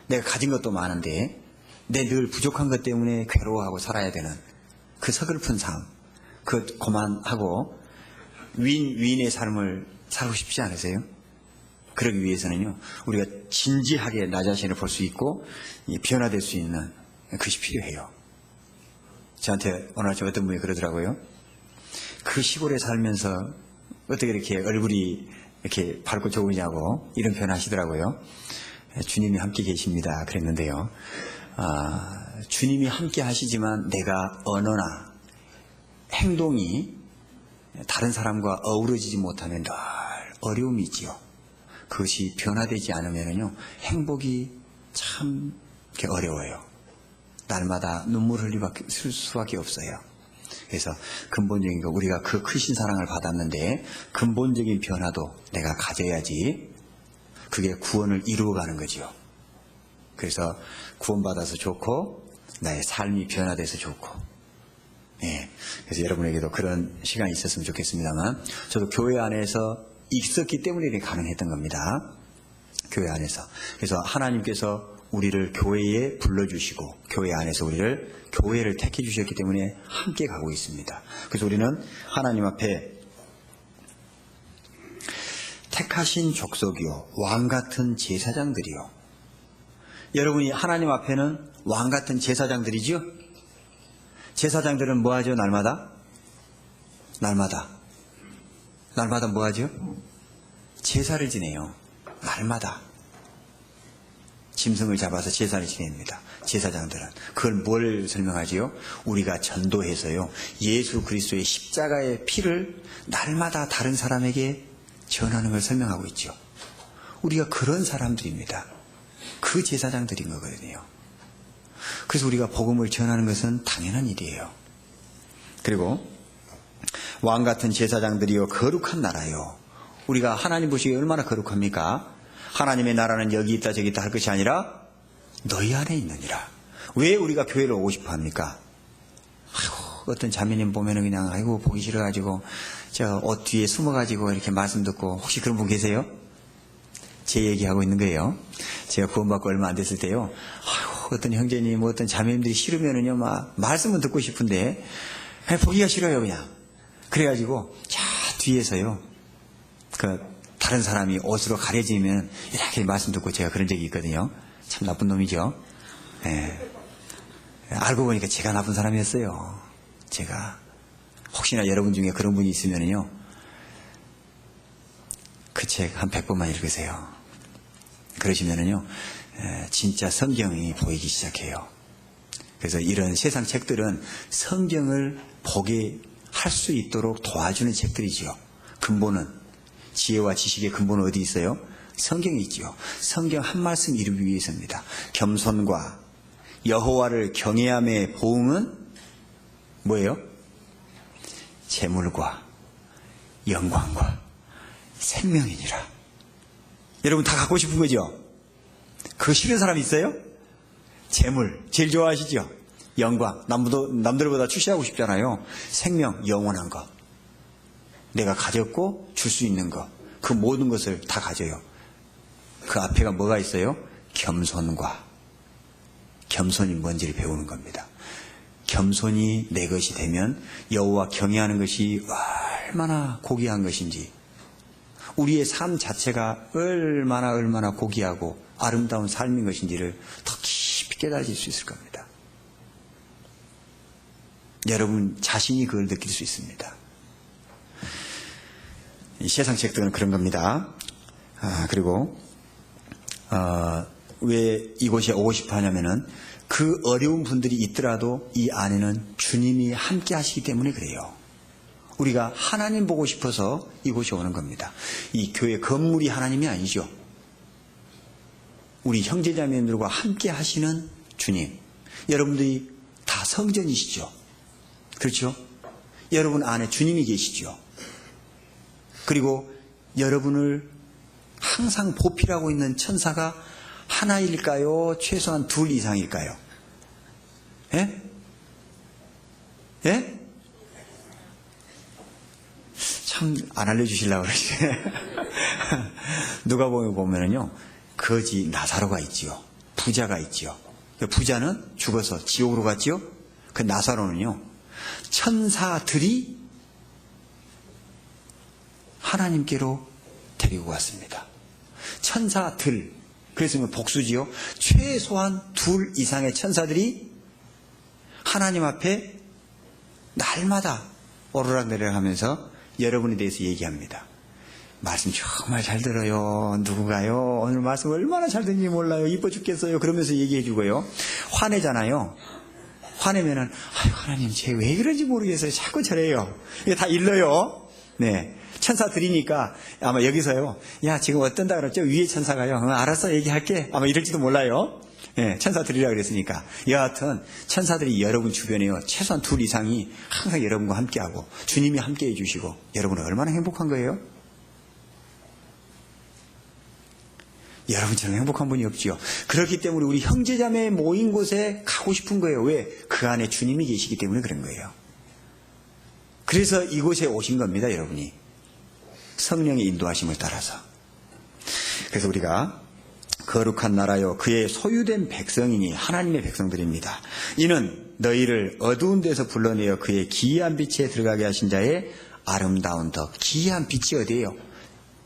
내가 가진 것도 많은데 내 늘 부족한 것 때문에 괴로워하고 살아야 되는 그 서글픈 삶, 그 고만하고 위인의 삶을 살고 싶지 않으세요? 그러기 위해서는요, 우리가 진지하게 나 자신을 볼 수 있고 변화될 수 있는 그것이 필요해요. 저한테 오늘 아침 어떤 분이 그러더라고요. 그 시골에 살면서 어떻게 이렇게 얼굴이 이렇게 밝고 좋으냐고 이런 표현 하시더라고요. 주님이 함께 계십니다. 그랬는데요. 주님이 함께 하시지만 내가 언어나 행동이 다른 사람과 어우러지지 못하면 늘 어려움이 있지요. 그것이 변화되지 않으면요 행복이 참 어려워요. 날마다 눈물 흘릴 수밖에 없어요. 그래서 근본적인 거, 우리가 그 크신 사랑을 받았는데 근본적인 변화도 내가 가져야지 그게 구원을 이루어가는 거죠. 그래서 구원받아서 좋고 나의 삶이 변화돼서 좋고, 그래서 여러분에게도 그런 시간이 있었으면 좋겠습니다만, 저도 교회 안에서 있었기 때문에 이게 가능했던 겁니다. 교회 안에서. 그래서 하나님께서 우리를 교회에 불러주시고 교회 안에서 교회를 택해 주셨기 때문에 함께 가고 있습니다. 그래서 우리는 하나님 앞에 택하신 족속이요 왕같은 제사장들이요. 여러분이 하나님 앞에는 왕같은 제사장들이죠. 제사장들은 뭐하죠? 날마다 뭐하죠? 제사를 지내요. 날마다 짐승을 잡아서 제사를 지냅니다. 제사장들은. 그걸 뭘 설명하지요? 우리가 전도해서요 예수 그리스도의 십자가의 피를 날마다 다른 사람에게 전하는 걸 설명하고 있죠. 우리가 그런 사람들입니다. 그 제사장들인 거거든요. 그래서 우리가 복음을 전하는 것은 당연한 일이에요. 그리고 왕 같은 제사장들이요 거룩한 나라요. 우리가 하나님 보시기에 얼마나 거룩합니까? 하나님의 나라는 여기 있다 저기 있다 할 것이 아니라 너희 안에 있느니라. 왜 우리가 교회를 오고 싶어 합니까? 아이고, 어떤 자매님 보면은 그냥 아이고 보기 싫어가지고 저 옷 뒤에 숨어가지고 이렇게 말씀 듣고, 혹시 그런 분 계세요? 제 얘기하고 있는 거예요. 제가 구원받고 얼마 안 됐을 때요. 아이고, 어떤 형제님, 어떤 자매님들이 싫으면은요, 막 말씀은 듣고 싶은데 보기가 싫어요, 그냥. 그래가지고 자 뒤에서요, 그 다른 사람이 옷으로 가려지면 이렇게 말씀 듣고 제가 그런 적이 있거든요. 참 나쁜 놈이죠. 예. 알고 보니까 제가 나쁜 사람이었어요. 제가. 혹시나 여러분 중에 그런 분이 있으면요, 그 책 한 100번만 읽으세요. 그러시면은요, 진짜 성경이 보이기 시작해요. 그래서 이런 세상 책들은 성경을 보게 할 수 있도록 도와주는 책들이지요. 근본은, 지혜와 지식의 근본은 어디 있어요? 성경에 있지요. 성경 한 말씀 이루기 위해서입니다. 겸손과 여호와를 경외함의 보응은 뭐예요? 재물과 영광과 생명이니라. 여러분 다 갖고 싶은 거죠? 그거 싫은 사람 있어요? 재물 제일 좋아하시죠? 영광, 남들보다 출세하고 싶잖아요. 생명, 영원한 것, 내가 가졌고 줄 수 있는 것, 그 모든 것을 다 가져요. 그 앞에가 뭐가 있어요? 겸손과, 겸손이 뭔지를 배우는 겁니다. 겸손이 내 것이 되면 여호와 경외하는 것이 얼마나 고귀한 것인지, 우리의 삶 자체가 얼마나 고귀하고 아름다운 삶인 것인지를 더 깊이 깨달으실 수 있을 겁니다. 여러분 자신이 그걸 느낄 수 있습니다. 이 세상 책들은 그런 겁니다. 그리고 왜 이곳에 오고 싶어 하냐면은 그 어려운 분들이 있더라도 이 안에는 주님이 함께 하시기 때문에 그래요. 우리가 하나님 보고 싶어서 이곳에 오는 겁니다. 이 교회 건물이 하나님이 아니죠. 우리 형제자매들과 함께 하시는 주님. 여러분들이 다 성전이시죠. 그렇죠? 여러분 안에 주님이 계시죠. 그리고 여러분을 항상 보필하고 있는 천사가 하나일까요? 최소한 둘 이상일까요? 예? 예? 참 안 알려주시려고 그러지. 누가 보면은요, 거지 나사로가 있지요. 부자가 있지요. 부자는 죽어서 지옥으로 갔지요. 그 나사로는요, 천사들이 하나님께로 데리고 갔습니다. 천사들, 그래서 복수지요. 최소한 둘 이상의 천사들이 하나님 앞에 날마다 오르락내리락 하면서 여러분에 대해서 얘기합니다. 말씀 정말 잘 들어요. 누구가요? 오늘 말씀 얼마나 잘 듣는지 몰라요. 이뻐 죽겠어요. 그러면서 얘기해 주고요. 화내잖아요. 화내면은 아유 하나님 쟤 왜 그런지 모르겠어요. 자꾸 저래요. 이게 다 일러요. 네. 천사들이니까 아마 여기서요. 야 지금 어떤다 그랬죠? 위에 천사가요. 알았어 얘기할게. 아마 이럴지도 몰라요. 네, 천사들이라 그랬으니까. 여하튼 천사들이 여러분 주변에요. 최소한 둘 이상이 항상 여러분과 함께하고 주님이 함께해 주시고 여러분은 얼마나 행복한 거예요? 여러분처럼 행복한 분이 없지요. 그렇기 때문에 우리 형제자매 모인 곳에 가고 싶은 거예요. 왜? 그 안에 주님이 계시기 때문에 그런 거예요. 그래서 이곳에 오신 겁니다. 여러분이 성령의 인도하심을 따라서. 그래서 우리가 거룩한 나라요 그의 소유된 백성이니 하나님의 백성들입니다. 이는 너희를 어두운 데서 불러내어 그의 기이한 빛에 들어가게 하신 자의 아름다운 덕. 기이한 빛이 어디예요?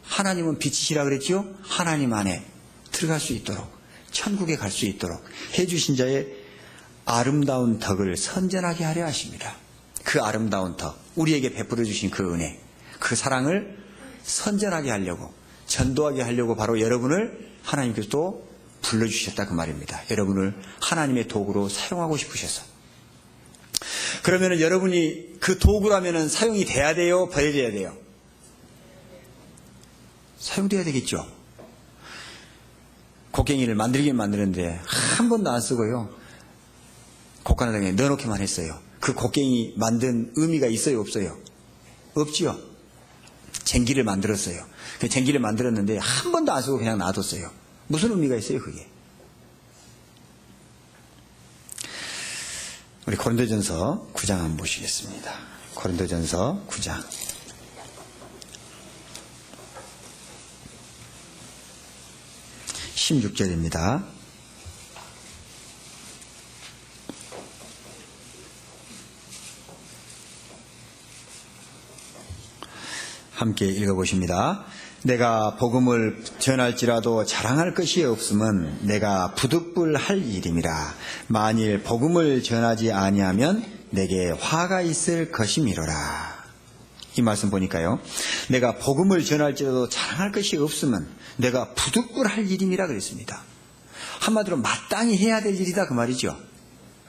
하나님은 빛이시라 그랬죠? 하나님 안에 들어갈 수 있도록, 천국에 갈 수 있도록 해주신 자의 아름다운 덕을 선전하게 하려 하십니다. 그 아름다운 덕, 우리에게 베풀어 주신 그 은혜, 그 사랑을 선전하게 하려고, 전도하게 하려고 바로 여러분을 하나님께서 또 불러주셨다 그 말입니다. 여러분을 하나님의 도구로 사용하고 싶으셔서. 그러면 여러분이 그 도구라면 사용이 돼야 돼요? 버려져야 돼요? 사용돼야 되겠죠. 곡괭이를 만들긴 만드는데 한 번도 안 쓰고요. 곡간에다가 넣어놓기만 했어요. 그 곡괭이 만든 의미가 있어요, 없어요? 없지요. 쟁기를 만들었어요. 그 쟁기를 만들었는데 한 번도 안 쓰고 그냥 놔뒀어요. 무슨 의미가 있어요, 그게? 우리 고린도전서 9장 한번 보시겠습니다. 고린도전서 9장. 16절입니다. 함께 읽어보십니다. 내가 복음을 전할지라도 자랑할 것이 없음은 내가 부득불할 일임이라. 만일 복음을 전하지 아니하면 내게 화가 있을 것이미로라. 이 말씀 보니까요, 내가 복음을 전할지라도 자랑할 것이 없으면 내가 부득불할 일임이라 그랬습니다. 한마디로 마땅히 해야 될 일이다 그 말이죠.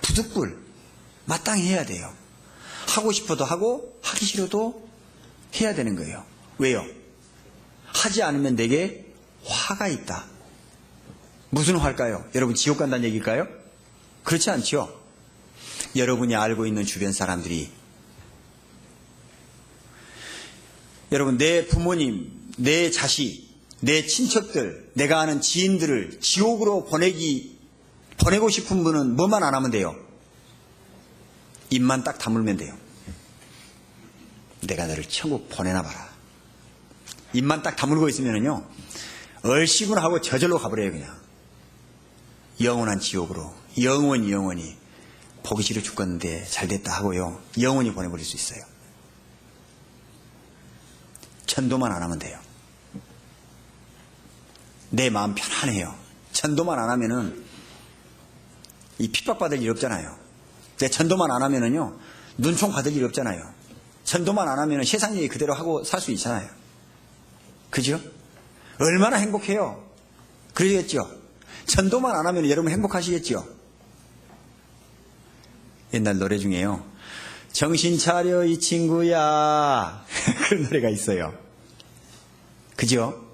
부득불, 마땅히 해야 돼요. 하고 싶어도 하고 하기 싫어도 해야 되는 거예요. 왜요? 하지 않으면 내게 화가 있다. 무슨 화일까요? 여러분 지옥 간다는 얘기일까요? 그렇지 않죠. 여러분이 알고 있는 주변 사람들이, 여러분 내 부모님, 내 자식, 내 친척들, 내가 아는 지인들을 지옥으로 보내고 싶은 분은 뭐만 안 하면 돼요? 입만 딱 다물면 돼요. 내가 너를 천국 보내놔봐라. 입만 딱 다물고 있으면요, 얼씨구나 하고 저절로 가버려요. 그냥 영원한 지옥으로 영원히 보기 싫어 죽겠는데 잘됐다 하고요, 영원히 보내버릴 수 있어요. 전도만 안 하면 돼요. 내 마음 편안해요. 전도만 안 하면은 이 핍박받을 일 없잖아요. 전도만 안 하면은요, 눈총 받을 일 없잖아요. 전도만 안 하면은 세상 얘기 그대로 하고 살 수 있잖아요. 그죠? 얼마나 행복해요. 그러겠죠? 전도만 안 하면 여러분 행복하시겠죠? 옛날 노래 중에요, 정신 차려 이 친구야 그런 노래가 있어요. 그죠?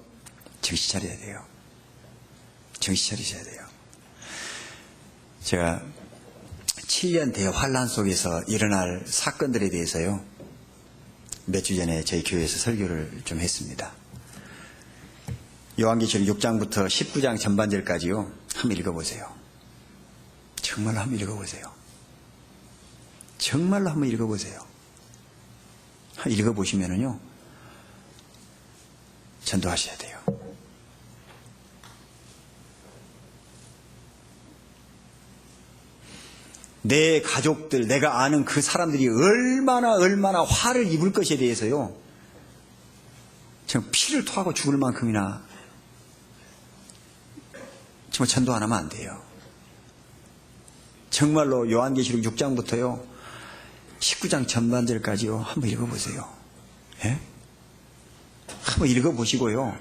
정신 차려야 돼요. 정신 차리셔야 돼요. 제가 7년 대환란 속에서 일어날 사건들에 대해서요, 몇 주 전에 저희 교회에서 설교를 좀 했습니다. 요한계시록 6장부터 19장 전반절까지요, 한번 읽어보세요. 정말로 한번 읽어보세요. 정말로 한번 읽어보세요. 읽어보시면은요, 전도하셔야 돼요. 내 가족들, 내가 아는 그 사람들이 얼마나 화를 입을 것에 대해서요, 정말 피를 토하고 죽을 만큼이나 정말 전도 안 하면 안 돼요. 정말로 요한계시록 6장부터요 19장 전반절까지요 한번 읽어보세요. 예? 한번 읽어보시고요,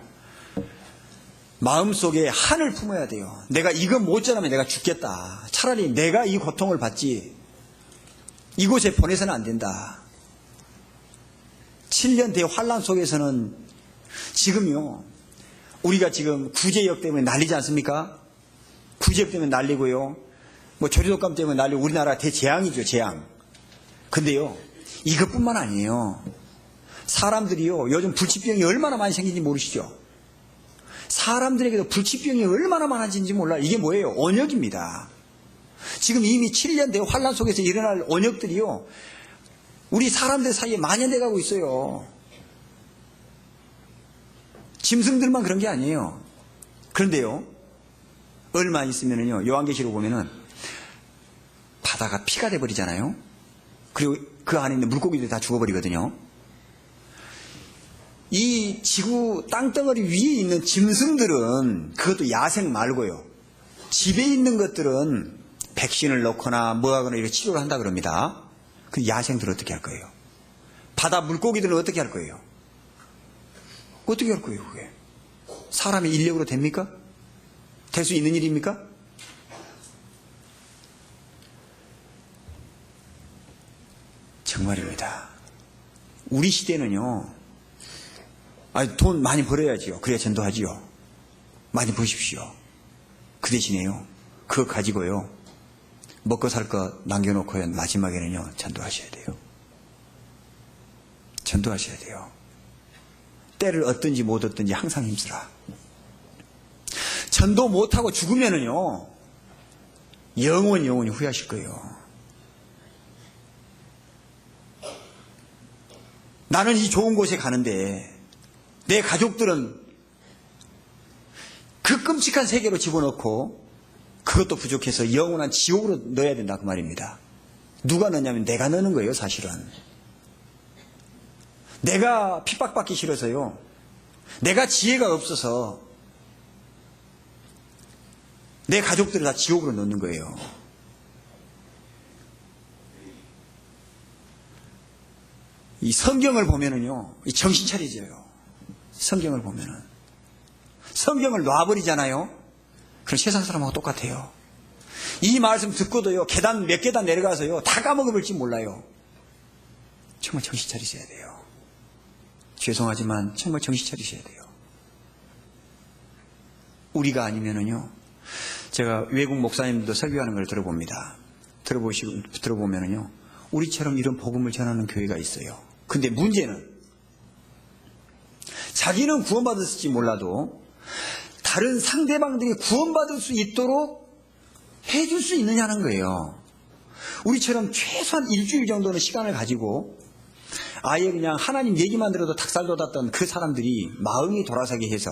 마음속에 한을 품어야 돼요. 내가 이거 못 전하면 내가 죽겠다. 차라리 내가 이 고통을 받지 이곳에 보내서는 안 된다. 7년 대환란 속에서는 지금요, 우리가 지금 구제역 때문에 난리지 않습니까? 구제역 때문에 난리고요, 뭐 조류독감 때문에 난리고, 우리나라 대재앙이죠, 재앙. 근데요, 이것뿐만 아니에요. 사람들이요, 요즘 불치병이 얼마나 많이 생긴지 모르시죠? 사람들에게도 불치병이 얼마나 많아진지 몰라요. 이게 뭐예요? 언역입니다. 지금 이미 7년 대환란 속에서 일어날 언역들이요, 우리 사람들 사이에 만연돼 가고 있어요. 짐승들만 그런 게 아니에요. 그런데요, 얼마 있으면은요, 요한계시록 보면은 바다가 피가 돼버리잖아요. 그리고 그 안에 있는 물고기들이 다 죽어버리거든요. 이 지구 땅덩어리 위에 있는 짐승들은, 그것도 야생 말고요, 집에 있는 것들은 백신을 넣거나 뭐하거나 이렇게 치료를 한다 그럽니다. 그 야생들은 어떻게 할 거예요? 바다 물고기들은 어떻게 할 거예요? 어떻게 할 거예요, 그게? 사람의 인력으로 됩니까? 될 수 있는 일입니까? 정말입니다. 우리 시대는요, 돈 많이 벌어야지요. 그래야 전도하지요. 많이 버십시오. 그 대신에요, 그거 가지고요, 먹고 살 거 남겨놓고요, 마지막에는요, 전도하셔야 돼요. 전도하셔야 돼요. 때를 얻든지 못 얻든지 항상 힘쓰라. 전도 못하고 죽으면은요, 영원히 후회하실 거예요. 나는 이 좋은 곳에 가는데 내 가족들은 그 끔찍한 세계로 집어넣고 그것도 부족해서 영원한 지옥으로 넣어야 된다 그 말입니다. 누가 넣냐면 내가 넣는 거예요. 사실은 내가 핍박받기 싫어서요, 내가 지혜가 없어서 내 가족들을 다 지옥으로 넣는 거예요. 이 성경을 보면은요, 이 정신 차리져요. 성경을 보면은 성경을 놔버리잖아요. 그럼 세상 사람하고 똑같아요. 이 말씀 듣고도요, 계단 몇 계단 내려가서요, 다 까먹어볼지 몰라요. 정말 정신 차리셔야 돼요. 죄송하지만 정말 정신 차리셔야 돼요. 우리가 아니면은요, 제가 외국 목사님들도 설교하는 걸 들어봅니다. 들어보면은요, 우리처럼 이런 복음을 전하는 교회가 있어요. 근데 문제는 자기는 구원받았을지 몰라도 다른 상대방들이 구원받을 수 있도록 해줄 수 있느냐는 거예요. 우리처럼 최소한 일주일 정도는 시간을 가지고 아예 그냥 하나님 얘기만 들어도 닭살 돋았던 그 사람들이 마음이 돌아서게 해서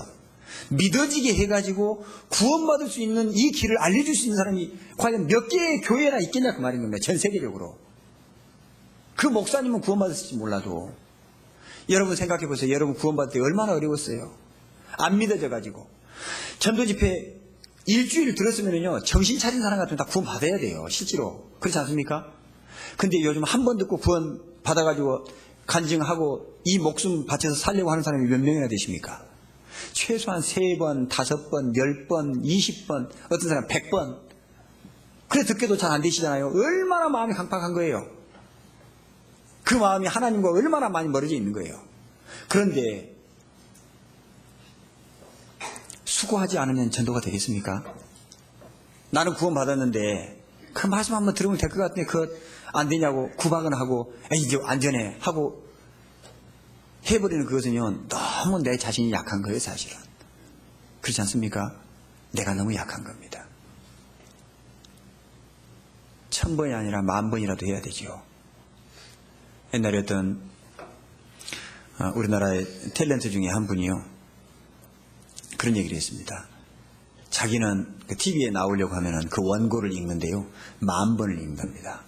믿어지게 해가지고 구원받을 수 있는 이 길을 알려줄 수 있는 사람이 과연 몇 개의 교회나 있겠냐 그 말인 겁니다. 전 세계적으로. 그 목사님은 구원받았을지 몰라도 여러분 생각해 보세요. 여러분 구원받을 때 얼마나 어려웠어요. 안 믿어져가지고 전도 집회 일주일 들었으면요, 정신 차린 사람 같으면 다 구원 받아야 돼요. 실제로 그렇지 않습니까? 근데 요즘 한 번 듣고 구원 받아가지고 간증하고 이 목숨 바쳐서 살려고 하는 사람이 몇 명이나 되십니까? 최소한 3번, 5번, 10번, 20번, 어떤 사람 100번. 그래 듣게도 잘 안 되시잖아요. 얼마나 마음이 강팍한 거예요. 그 마음이 하나님과 얼마나 많이 멀어져 있는 거예요. 그런데 수고하지 않으면 전도가 되겠습니까? 나는 구원 받았는데 그 말씀 한번 들으면 될 것 같은데 그거 안 되냐고 구박은 하고 이제 안전해 하고 해버리는 그것은요, 너무 내 자신이 약한 거예요. 사실은 그렇지 않습니까? 내가 너무 약한 겁니다. 1000번이 아니라 10,000번이라도 해야 되지요. 옛날에 어떤 우리나라의 탤런트 중에 한 분이요, 그런 얘기를 했습니다. 자기는 그 TV에 나오려고 하면은 그 원고를 읽는데요, 10,000번을 읽는답니다.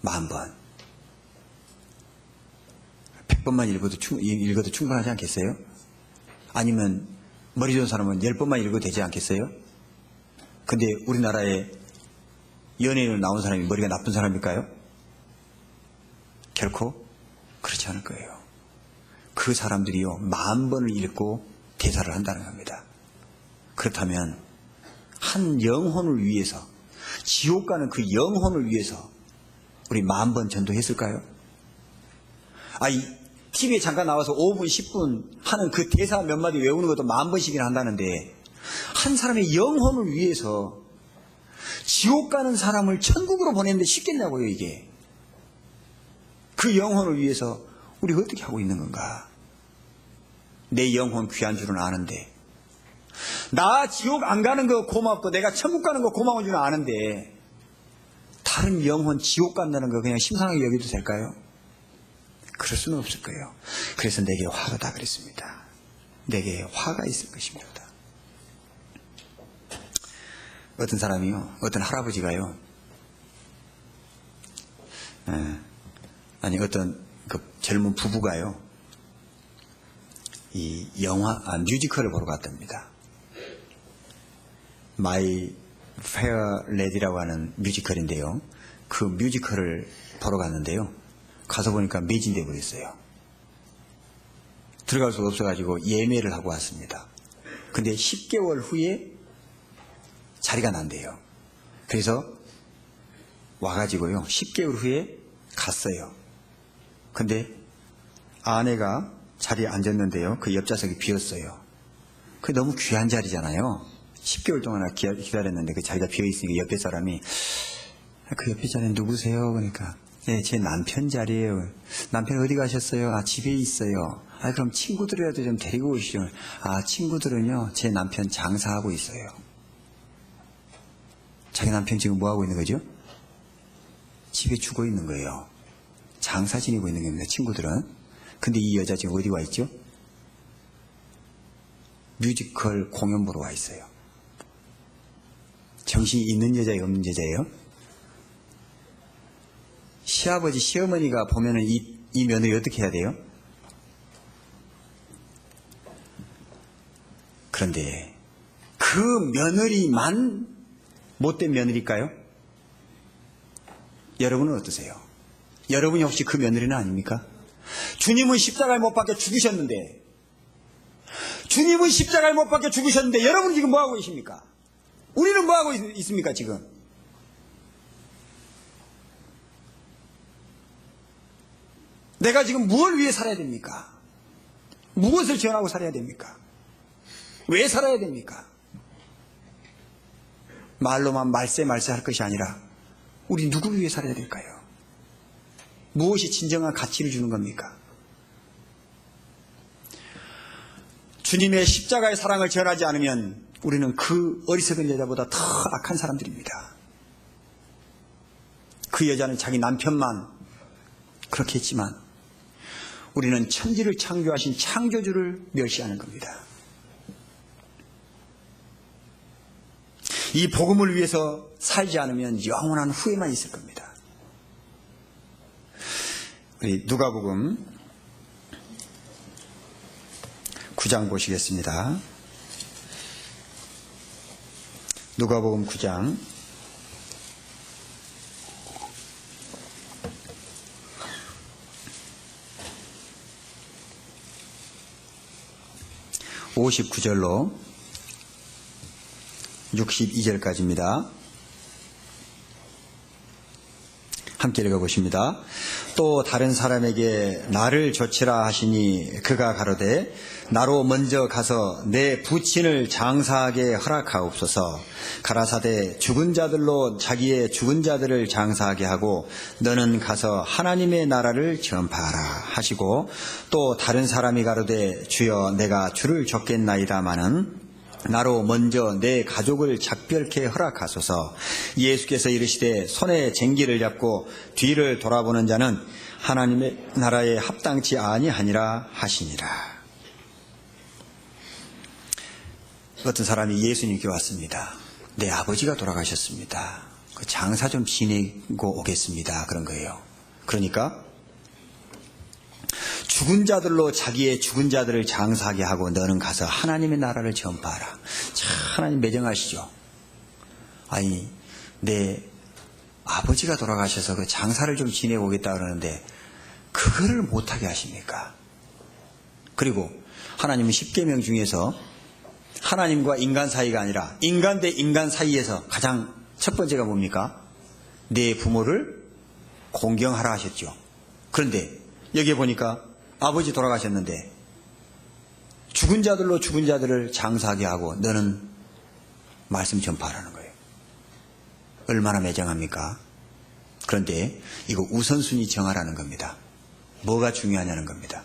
10,000번. 100번만 읽어도 충분하지 않겠어요? 아니면 머리 좋은 사람은 10번만 읽어도 되지 않겠어요? 근데 우리나라에 연예인으로 나온 사람이 머리가 나쁜 사람일까요? 결코 그렇지 않을 거예요. 그 사람들이요, 10,000번을 읽고 대사를 한다는 겁니다. 그렇다면 한 영혼을 위해서, 지옥 가는 그 영혼을 위해서 우리 10,000번 전도했을까요? TV에 잠깐 나와서 5분, 10분 하는 그 대사 몇 마디 외우는 것도 10,000번씩이나 한다는데, 한 사람의 영혼을 위해서 지옥 가는 사람을 천국으로 보내는데 쉽겠냐고요, 이게. 그 영혼을 위해서 우리 어떻게 하고 있는 건가? 내 영혼 귀한 줄은 아는데, 나 지옥 안 가는 거 고맙고 내가 천국 가는 거 고마운 줄은 아는데, 다른 영혼 지옥 간다는 거 그냥 심상하게 여겨도 될까요? 그럴 수는 없을 거예요. 그래서 내게 화가 다 그랬습니다. 내게 화가 있을 것입니다. 어떤 사람이요, 어떤 할아버지가요, 어떤 그 젊은 부부가요, 이 뮤지컬을 보러 갔답니다. 마이 페어 레디라고 하는 뮤지컬인데요, 그 뮤지컬을 보러 갔는데요, 가서 보니까 매진돼 버렸어요. 들어갈 수가 없어가지고 예매를 하고 왔습니다. 근데 10개월 후에 자리가 난대요. 그래서 와가지고요, 10개월 후에 갔어요. 근데 아내가 자리에 앉았는데요. 그 옆좌석이 비었어요. 그게 너무 귀한 자리잖아요. 10개월 동안 기다렸는데 그 자리가 비어있으니까 옆에 사람이 그 옆에 자리는 누구세요? 그러니까 네, 제 남편 자리예요. 남편 어디 가셨어요? 아, 집에 있어요. 아, 그럼 친구들이라도 좀 데리고 오시죠. 아, 친구들은요, 제 남편 장사하고 있어요. 자기 남편 지금 뭐 하고 있는 거죠? 집에 죽어 있는 거예요. 장사 지내고 있는 겁니다, 친구들은. 근데 이 여자 지금 어디 와 있죠? 뮤지컬 공연 보러 와 있어요. 정신이 있는 여자예요, 없는 여자예요? 시아버지, 시어머니가 보면은 이 며느리 어떻게 해야 돼요? 그런데 그 며느리만 못된 며느리일까요? 여러분은 어떠세요? 여러분이 혹시 그 며느리는 아닙니까? 주님은 십자가에 못 박혀 죽으셨는데, 주님은 십자가에 못 박혀 죽으셨는데 여러분은 지금 뭐하고 계십니까? 우리는 뭐하고 있습니까 지금? 내가 지금 무엇을 위해 살아야 됩니까? 무엇을 전하고 살아야 됩니까? 왜 살아야 됩니까? 말로만 말세 할 것이 아니라 우리 누구를 위해 살아야 될까요? 무엇이 진정한 가치를 주는 겁니까? 주님의 십자가의 사랑을 전하지 않으면 우리는 그 어리석은 여자보다 더 악한 사람들입니다. 그 여자는 자기 남편만 그렇게 했지만 우리는 천지를 창조하신 창조주를 멸시하는 겁니다. 이 복음을 위해서 살지 않으면 영원한 후회만 있을 겁니다. 우리 누가복음 9장 보시겠습니다. 누가복음 9장 59절로 62절까지입니다. 함께 읽어보십니다. 또 다른 사람에게 나를 조치라 하시니 그가 가로되 나로 먼저 가서 내 부친을 장사하게 허락하옵소서. 가라사대 죽은 자들로 자기의 죽은 자들을 장사하게 하고 너는 가서 하나님의 나라를 전파하라 하시고 또 다른 사람이 가로되 주여 내가 주를 쫓겠나이다마는 나로 먼저 내 가족을 작별케 허락하소서. 예수께서 이르시되 손에 쟁기를 잡고 뒤를 돌아보는 자는 하나님의 나라에 합당치 아니하니라 하시니라. 어떤 사람이 예수님께 왔습니다. 내 아버지가 돌아가셨습니다. 그 장사 좀 지내고 오겠습니다. 그런 거예요. 그러니까 죽은 자기의 죽은 자들을 장사하게 하고 너는 가서 하나님의 나라를 전파하라. 참 하나님 매정하시죠. 아니 내 아버지가 돌아가셔서 그 장사를 좀 지내고 오겠다 그러는데 그거를 못하게 하십니까? 그리고 하나님은 십계명 중에서 하나님과 인간 사이가 아니라 인간 대 인간 사이에서 가장 첫 번째가 뭡니까? 내 부모를 공경하라 하셨죠. 그런데 여기에 보니까 아버지 돌아가셨는데 죽은 자들로 죽은 자들을 장사하게 하고 너는 말씀 전파하라는 거예요. 얼마나 매정합니까? 그런데 이거 우선순위 정하라는 겁니다. 뭐가 중요하냐는 겁니다.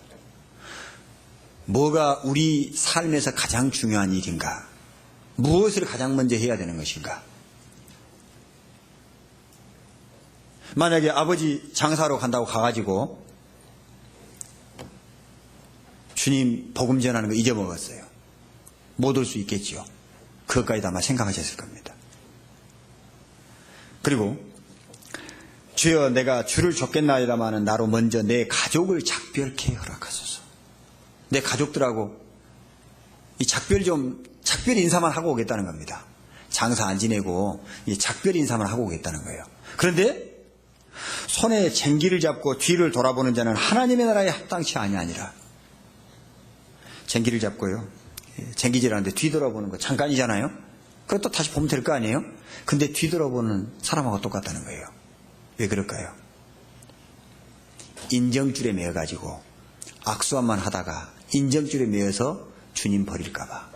뭐가 우리 삶에서 가장 중요한 일인가? 무엇을 가장 먼저 해야 되는 것인가? 만약에 아버지 장사로 간다고 가가지고 주님 복음 전하는 거 잊어먹었어요. 못 올 수 있겠지요. 그것까지 아마 생각하셨을 겁니다. 그리고 주여 내가 주를 쫓겠나이다마는 나로 먼저 내 가족을 작별케 허락하소서. 내 가족들하고 이 작별 인사만 하고 오겠다는 겁니다. 장사 안 지내고 이 작별 인사만 하고 오겠다는 거예요. 그런데 손에 쟁기를 잡고 뒤를 돌아보는 자는 하나님의 나라에 합당치 아니하니라. 쟁기를 잡고요. 쟁기질하는데 뒤돌아보는 거 잠깐이잖아요. 그것도 다시 보면 될 거 아니에요? 근데 뒤돌아보는 사람하고 똑같다는 거예요. 왜 그럴까요? 인정줄에 매어가지고 악수함만 하다가 인정줄에 매여서 주님 버릴까봐.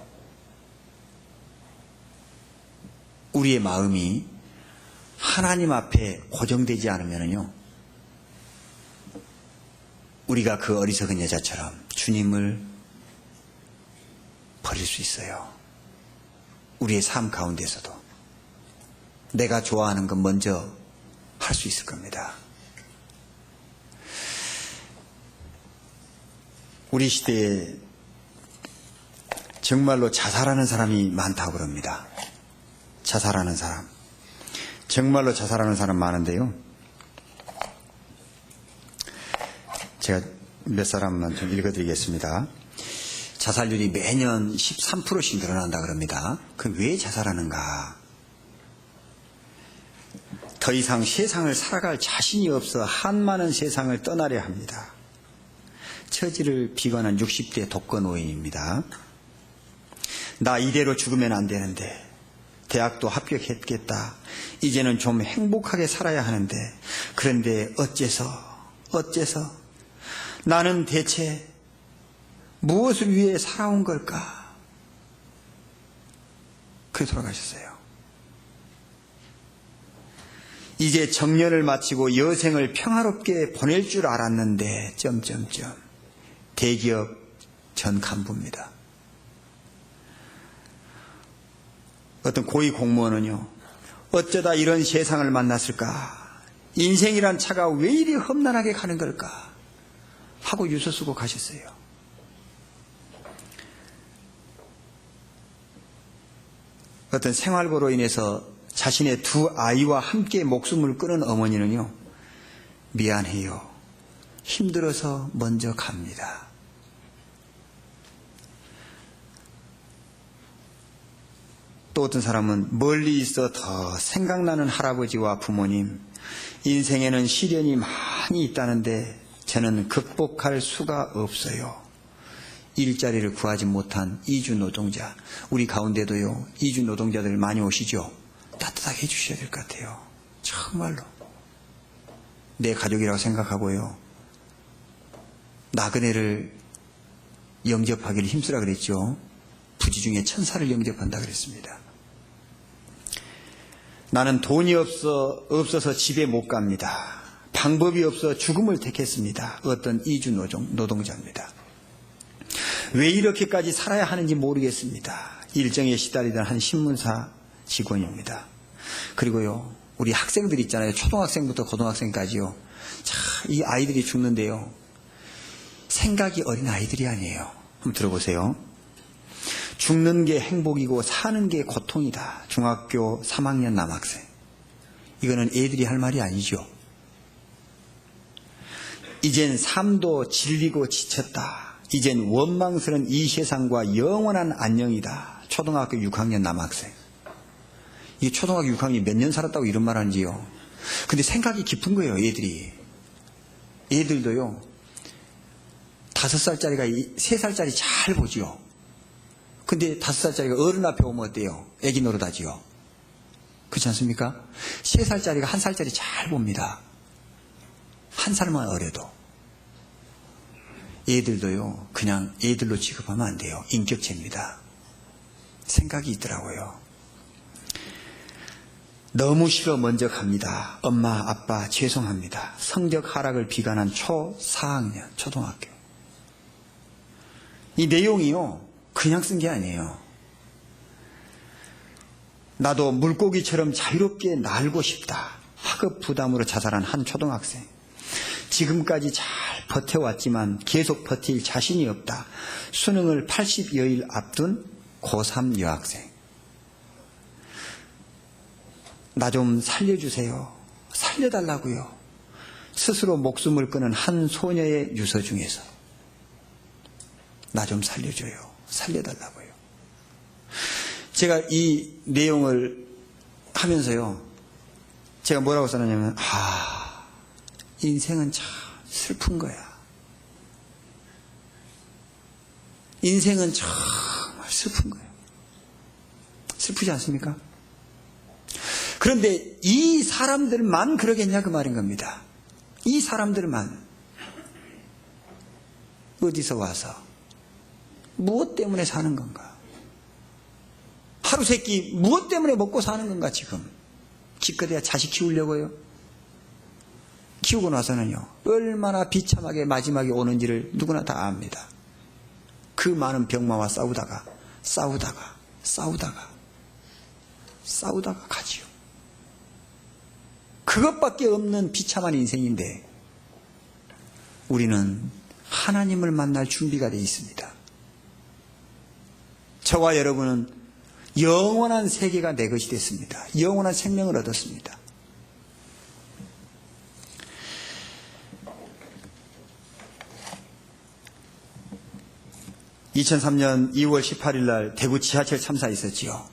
우리의 마음이 하나님 앞에 고정되지 않으면요, 우리가 그 어리석은 여자처럼 주님을 버릴 수 있어요. 우리의 삶 가운데서도 내가 좋아하는 것 먼저 할 수 있을 겁니다. 우리 시대에 정말로 자살하는 사람이 많다고 그럽니다. 자살하는 사람. 정말로 자살하는 사람 많은데요. 제가 몇 사람만 좀 읽어드리겠습니다. 자살률이 매년 13%씩 늘어난다 그럽니다. 그럼 왜 자살하는가? 더 이상 세상을 살아갈 자신이 없어 한많은 세상을 떠나려 합니다. 처지를 비관한 60대 독거 노인입니다. 나 이대로 죽으면 안 되는데, 대학도 합격했겠다. 이제는 좀 행복하게 살아야 하는데, 그런데 어째서 나는 대체 무엇을 위해 살아온 걸까? 그래 돌아가셨어요. 이제 정년을 마치고 여생을 평화롭게 보낼 줄 알았는데 대기업 전 간부입니다. 어떤 고위 공무원은요, 어쩌다 이런 세상을 만났을까? 인생이란 차가 왜 이리 험난하게 가는 걸까? 하고 유서 쓰고 가셨어요. 어떤 생활고로 인해서 자신의 두 아이와 함께 목숨을 끊은 어머니는요, 미안해요. 힘들어서 먼저 갑니다. 또 어떤 사람은 멀리 있어 더 생각나는 할아버지와 부모님, 인생에는 시련이 많이 있다는데 저는 극복할 수가 없어요. 일자리를 구하지 못한 이주 노동자, 우리 가운데도요, 이주 노동자들 많이 오시죠? 따뜻하게 해주셔야 될 것 같아요. 정말로. 내 가족이라고 생각하고요, 나그네를 영접하기를 힘쓰라 그랬죠. 부지 중에 천사를 영접한다 그랬습니다. 나는 돈이 없어서 집에 못 갑니다. 방법이 없어 죽음을 택했습니다. 어떤 이주 노동자입니다. 왜 이렇게까지 살아야 하는지 모르겠습니다. 일정에 시달리던 한 신문사 직원입니다. 그리고요, 우리 학생들 있잖아요. 초등학생부터 고등학생까지요. 자, 이 아이들이 죽는데요, 생각이 어린 아이들이 아니에요. 한번 들어보세요. 죽는 게 행복이고 사는 게 고통이다. 중학교 3학년 남학생. 이거는 애들이 할 말이 아니죠. 이젠 삶도 질리고 지쳤다. 이젠 원망스러운 이 세상과 영원한 안녕이다. 초등학교 6학년 남학생. 이게 초등학교 6학년이 몇 년 살았다고 이런 말 하는지요. 근데 생각이 깊은 거예요, 애들이. 애들도요, 5살짜리가 3살짜리 잘 보지요. 근데 5살짜리가 어른 앞에 오면 어때요? 애기 노릇하지요. 그렇지 않습니까? 3살짜리가 1살짜리 잘 봅니다. 1살만 어려도. 애들도요, 그냥 애들로 취급하면 안 돼요. 인격체입니다. 생각이 있더라고요. 너무 싫어 먼저 갑니다. 엄마, 아빠 죄송합니다. 성적 하락을 비관한 초4학년, 초등학교. 이 내용이요, 그냥 쓴 게 아니에요. 나도 물고기처럼 자유롭게 날고 싶다. 학업 부담으로 자살한 한 초등학생. 지금까지 잘 버텨왔지만 계속 버틸 자신이 없다. 수능을 80여일 앞둔 고3 여학생. 나 좀 살려주세요. 살려달라고요. 스스로 목숨을 끊은 한 소녀의 유서 중에서 나 좀 살려줘요. 살려달라고요. 제가 이 내용을 하면서요, 제가 뭐라고 써놨냐면, 인생은 참 슬픈 거야. 인생은 정말 슬픈 거예요. 슬프지 않습니까? 그런데 이 사람들만 그러겠냐 그 말인 겁니다. 이 사람들만. 어디서 와서 무엇 때문에 사는 건가? 하루 세끼 무엇 때문에 먹고 사는 건가 지금? 기껏해야 자식 키우려고요? 키우고 나서는요, 얼마나 비참하게 마지막에 오는지를 누구나 다 압니다. 그 많은 병마와 싸우다가 가지요. 그것밖에 없는 비참한 인생인데 우리는 하나님을 만날 준비가 되어 있습니다. 저와 여러분은 영원한 세계가 내 것이 됐습니다. 영원한 생명을 얻었습니다. (2003년 2월 18일) 날 대구 지하철 참사 있었지요.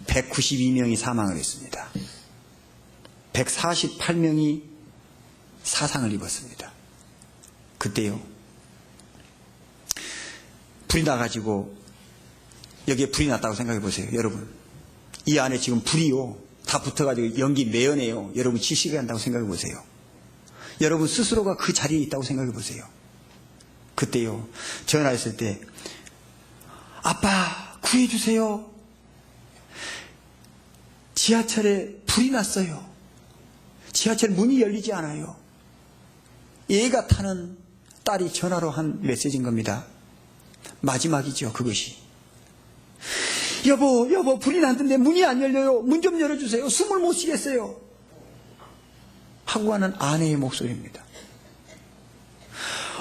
192명이 사망을 했습니다. 148명이 사상을 입었습니다. 그때요, 불이 나가지고, 여기에 불이 났다고 생각해 보세요. 여러분, 이 안에 지금 불이요, 다 붙어가지고 연기 매연해요. 여러분 지식이 한다고 생각해 보세요. 여러분 스스로가 그 자리에 있다고 생각해 보세요. 그때요, 전화했을 때, 아빠 구해주세요. 지하철에 불이 났어요. 지하철 문이 열리지 않아요. 얘가 타는 딸이 전화로 한 메시지인 겁니다. 마지막이죠, 그것이. 여보, 불이 났는데 문이 안 열려요. 문 좀 열어주세요. 숨을 못 쉬겠어요. 하고 하는 아내의 목소리입니다.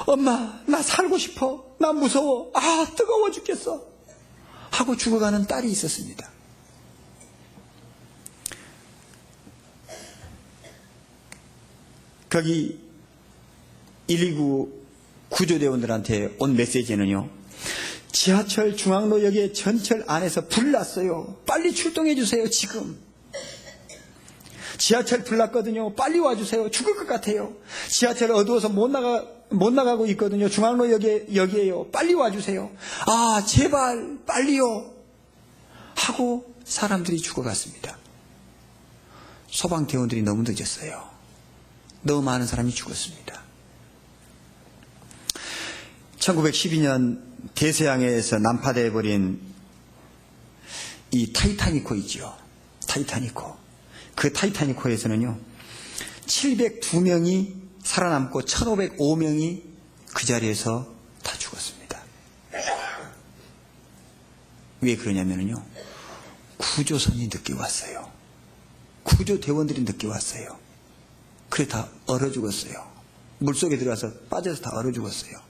엄마, 나 살고 싶어. 나 무서워. 뜨거워 죽겠어. 하고 죽어가는 딸이 있었습니다. 거기 119 구조대원들한테 온 메시지는요, 지하철 중앙로역에 전철 안에서 불 났어요. 빨리 출동해 주세요. 지금 지하철 불 났거든요. 빨리 와주세요. 죽을 것 같아요. 지하철 어두워서 못 나가고 있거든요. 여기에요. 빨리 와주세요. 제발 빨리요. 하고 사람들이 죽어갔습니다. 소방대원들이 너무 늦었어요. 너무 많은 사람이 죽었습니다. 1912년 대서양에서 난파되어버린 이 타이타닉호 있죠. 타이타닉호. 그 타이타닉호에서는요, 702명이 살아남고 1505명이 그 자리에서 다 죽었습니다. 왜 그러냐면요, 구조선이 늦게 왔어요. 구조대원들이 늦게 왔어요. 그래 다 얼어 죽었어요. 물속에 들어가서 빠져서 다 얼어 죽었어요.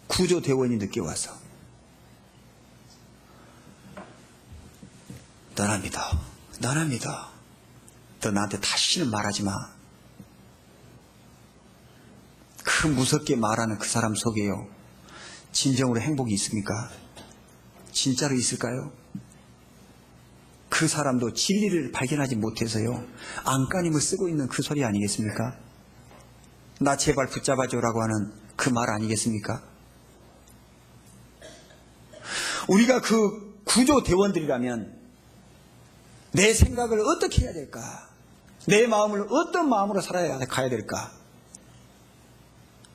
구조대원이 늦게 와서. 너나 믿어. 너 나한테 다시는 말하지 마. 그 무섭게 말하는 그 사람 속에요, 진정으로 행복이 있습니까? 진짜로 있을까요? 그 사람도 진리를 발견하지 못해서요, 안간힘을 쓰고 있는 그 소리 아니겠습니까? 나 제발 붙잡아줘라고 하는 그 말 아니겠습니까? 우리가 그 구조대원들이라면 내 생각을 어떻게 해야 될까? 내 마음을 어떤 마음으로 살아야 가야 될까?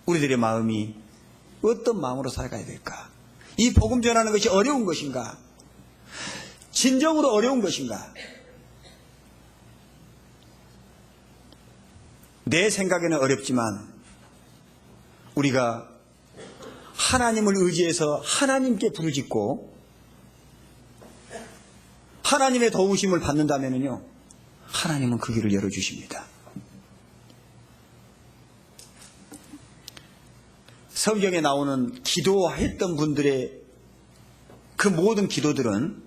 우리들의 마음이 어떤 마음으로 살아가야 될까? 이 복음 전하는 것이 어려운 것인가? 진정으로 어려운 것인가? 내 생각에는 어렵지만 우리가 하나님을 의지해서 하나님께 부르짖고 하나님의 도우심을 받는다면요, 하나님은 그 길을 열어주십니다. 성경에 나오는 기도했던 분들의 그 모든 기도들은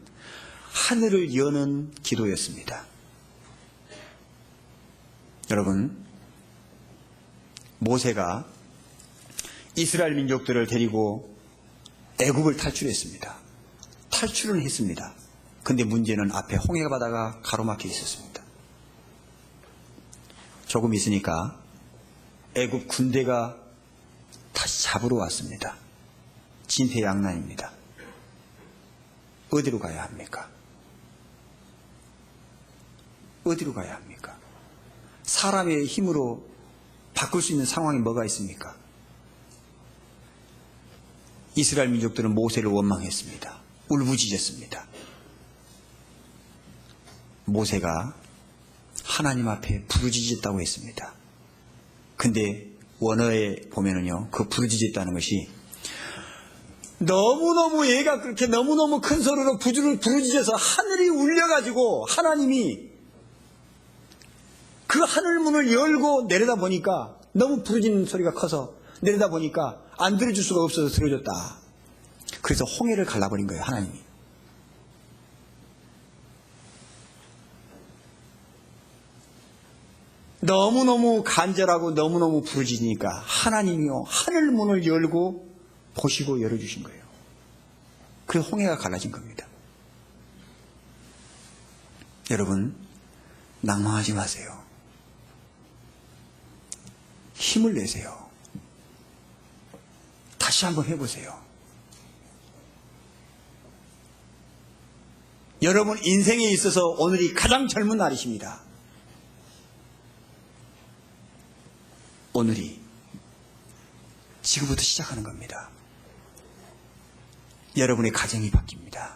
하늘을 여는 기도였습니다. 여러분, 모세가 이스라엘 민족들을 데리고 애굽을 탈출했습니다. 탈출은 했습니다. 근데 문제는 앞에 홍해 바다가 가로막혀 있었습니다. 조금 있으니까 애굽 군대가 다시 잡으러 왔습니다. 진퇴양난입니다. 어디로 가야 합니까? 어디로 가야 합니까? 사람의 힘으로 바꿀 수 있는 상황이 뭐가 있습니까? 이스라엘 민족들은 모세를 원망했습니다. 울부짖었습니다. 모세가 하나님 앞에 부르짖었다고 했습니다. 근데 원어에 보면은요, 그 부르짖었다는 것이 너무너무 얘가 그렇게 너무너무 큰 소리로 부르짖어서 하늘이 울려가지고 하나님이 그 하늘문을 열고 내려다 보니까 너무 부르짖는 소리가 커서 내려다 보니까 안 들어줄 수가 없어서 들어줬다. 그래서 홍해를 갈라버린 거예요, 하나님이. 너무너무 간절하고 너무너무 부르짖으니까 하나님이요 하늘문을 열고 보시고 열어주신 거예요. 그래서 홍해가 갈라진 겁니다. 여러분, 낭망하지 마세요. 힘을 내세요. 다시 한번 해보세요. 여러분 인생에 있어서 오늘이 가장 젊은 날이십니다. 오늘이 지금부터 시작하는 겁니다. 여러분의 가정이 바뀝니다.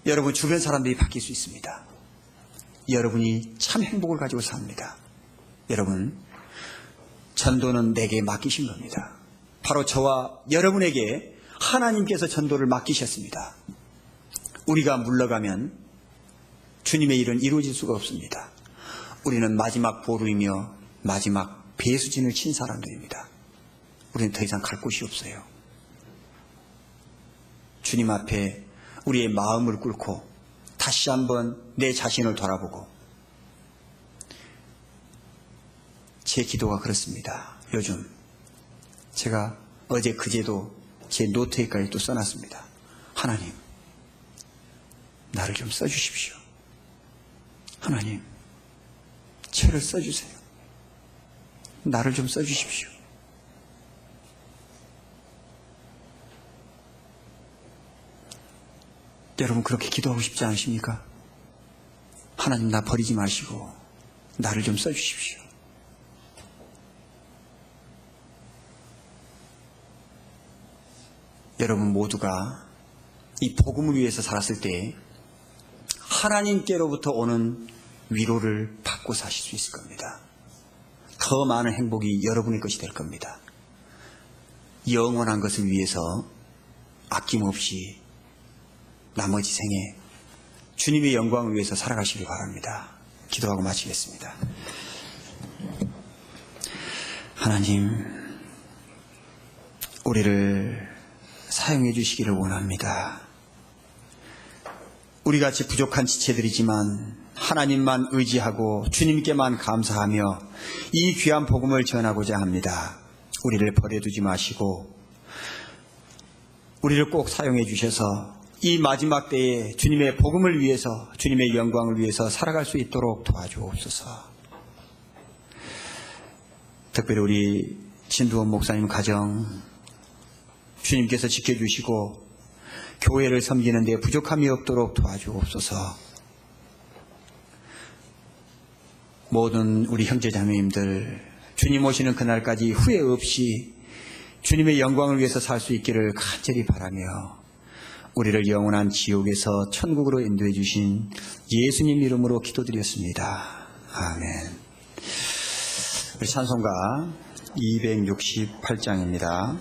여러분 주변 사람들이 바뀔 수 있습니다. 여러분이 참 행복을 가지고 삽니다. 여러분, 전도는 내게 맡기신 겁니다. 바로 저와 여러분에게 하나님께서 전도를 맡기셨습니다. 우리가 물러가면 주님의 일은 이루어질 수가 없습니다. 우리는 마지막 보루이며 마지막 배수진을 친 사람들입니다. 우리는 더 이상 갈 곳이 없어요. 주님 앞에 우리의 마음을 꿇고 다시 한번 내 자신을 돌아보고, 제 기도가 그렇습니다. 요즘 제가 어제 그제도 제 노트에까지 또 써놨습니다. 하나님, 나를 좀 써주십시오. 하나님, 저를 써주세요. 나를 좀 써주십시오. 여러분 그렇게 기도하고 싶지 않으십니까? 하나님, 나 버리지 마시고 나를 좀 써주십시오. 여러분 모두가 이 복음을 위해서 살았을 때 하나님께로부터 오는 위로를 받고 사실 수 있을 겁니다. 더 많은 행복이 여러분의 것이 될 겁니다. 영원한 것을 위해서 아낌없이 나머지 생에 주님의 영광을 위해서 살아가시길 바랍니다. 기도하고 마치겠습니다. 하나님, 우리를 사용해 주시기를 원합니다. 우리같이 부족한 지체들이지만 하나님만 의지하고 주님께만 감사하며 이 귀한 복음을 전하고자 합니다. 우리를 버려두지 마시고 우리를 꼭 사용해 주셔서 이 마지막 때에 주님의 복음을 위해서, 주님의 영광을 위해서 살아갈 수 있도록 도와주옵소서. 특별히 우리 진두원 목사님 가정 주님께서 지켜주시고 교회를 섬기는 데 부족함이 없도록 도와주옵소서. 모든 우리 형제자매님들 주님 오시는 그날까지 후회 없이 주님의 영광을 위해서 살 수 있기를 간절히 바라며 우리를 영원한 지옥에서 천국으로 인도해 주신 예수님 이름으로 기도드렸습니다. 아멘. 우리 찬송가 268장입니다.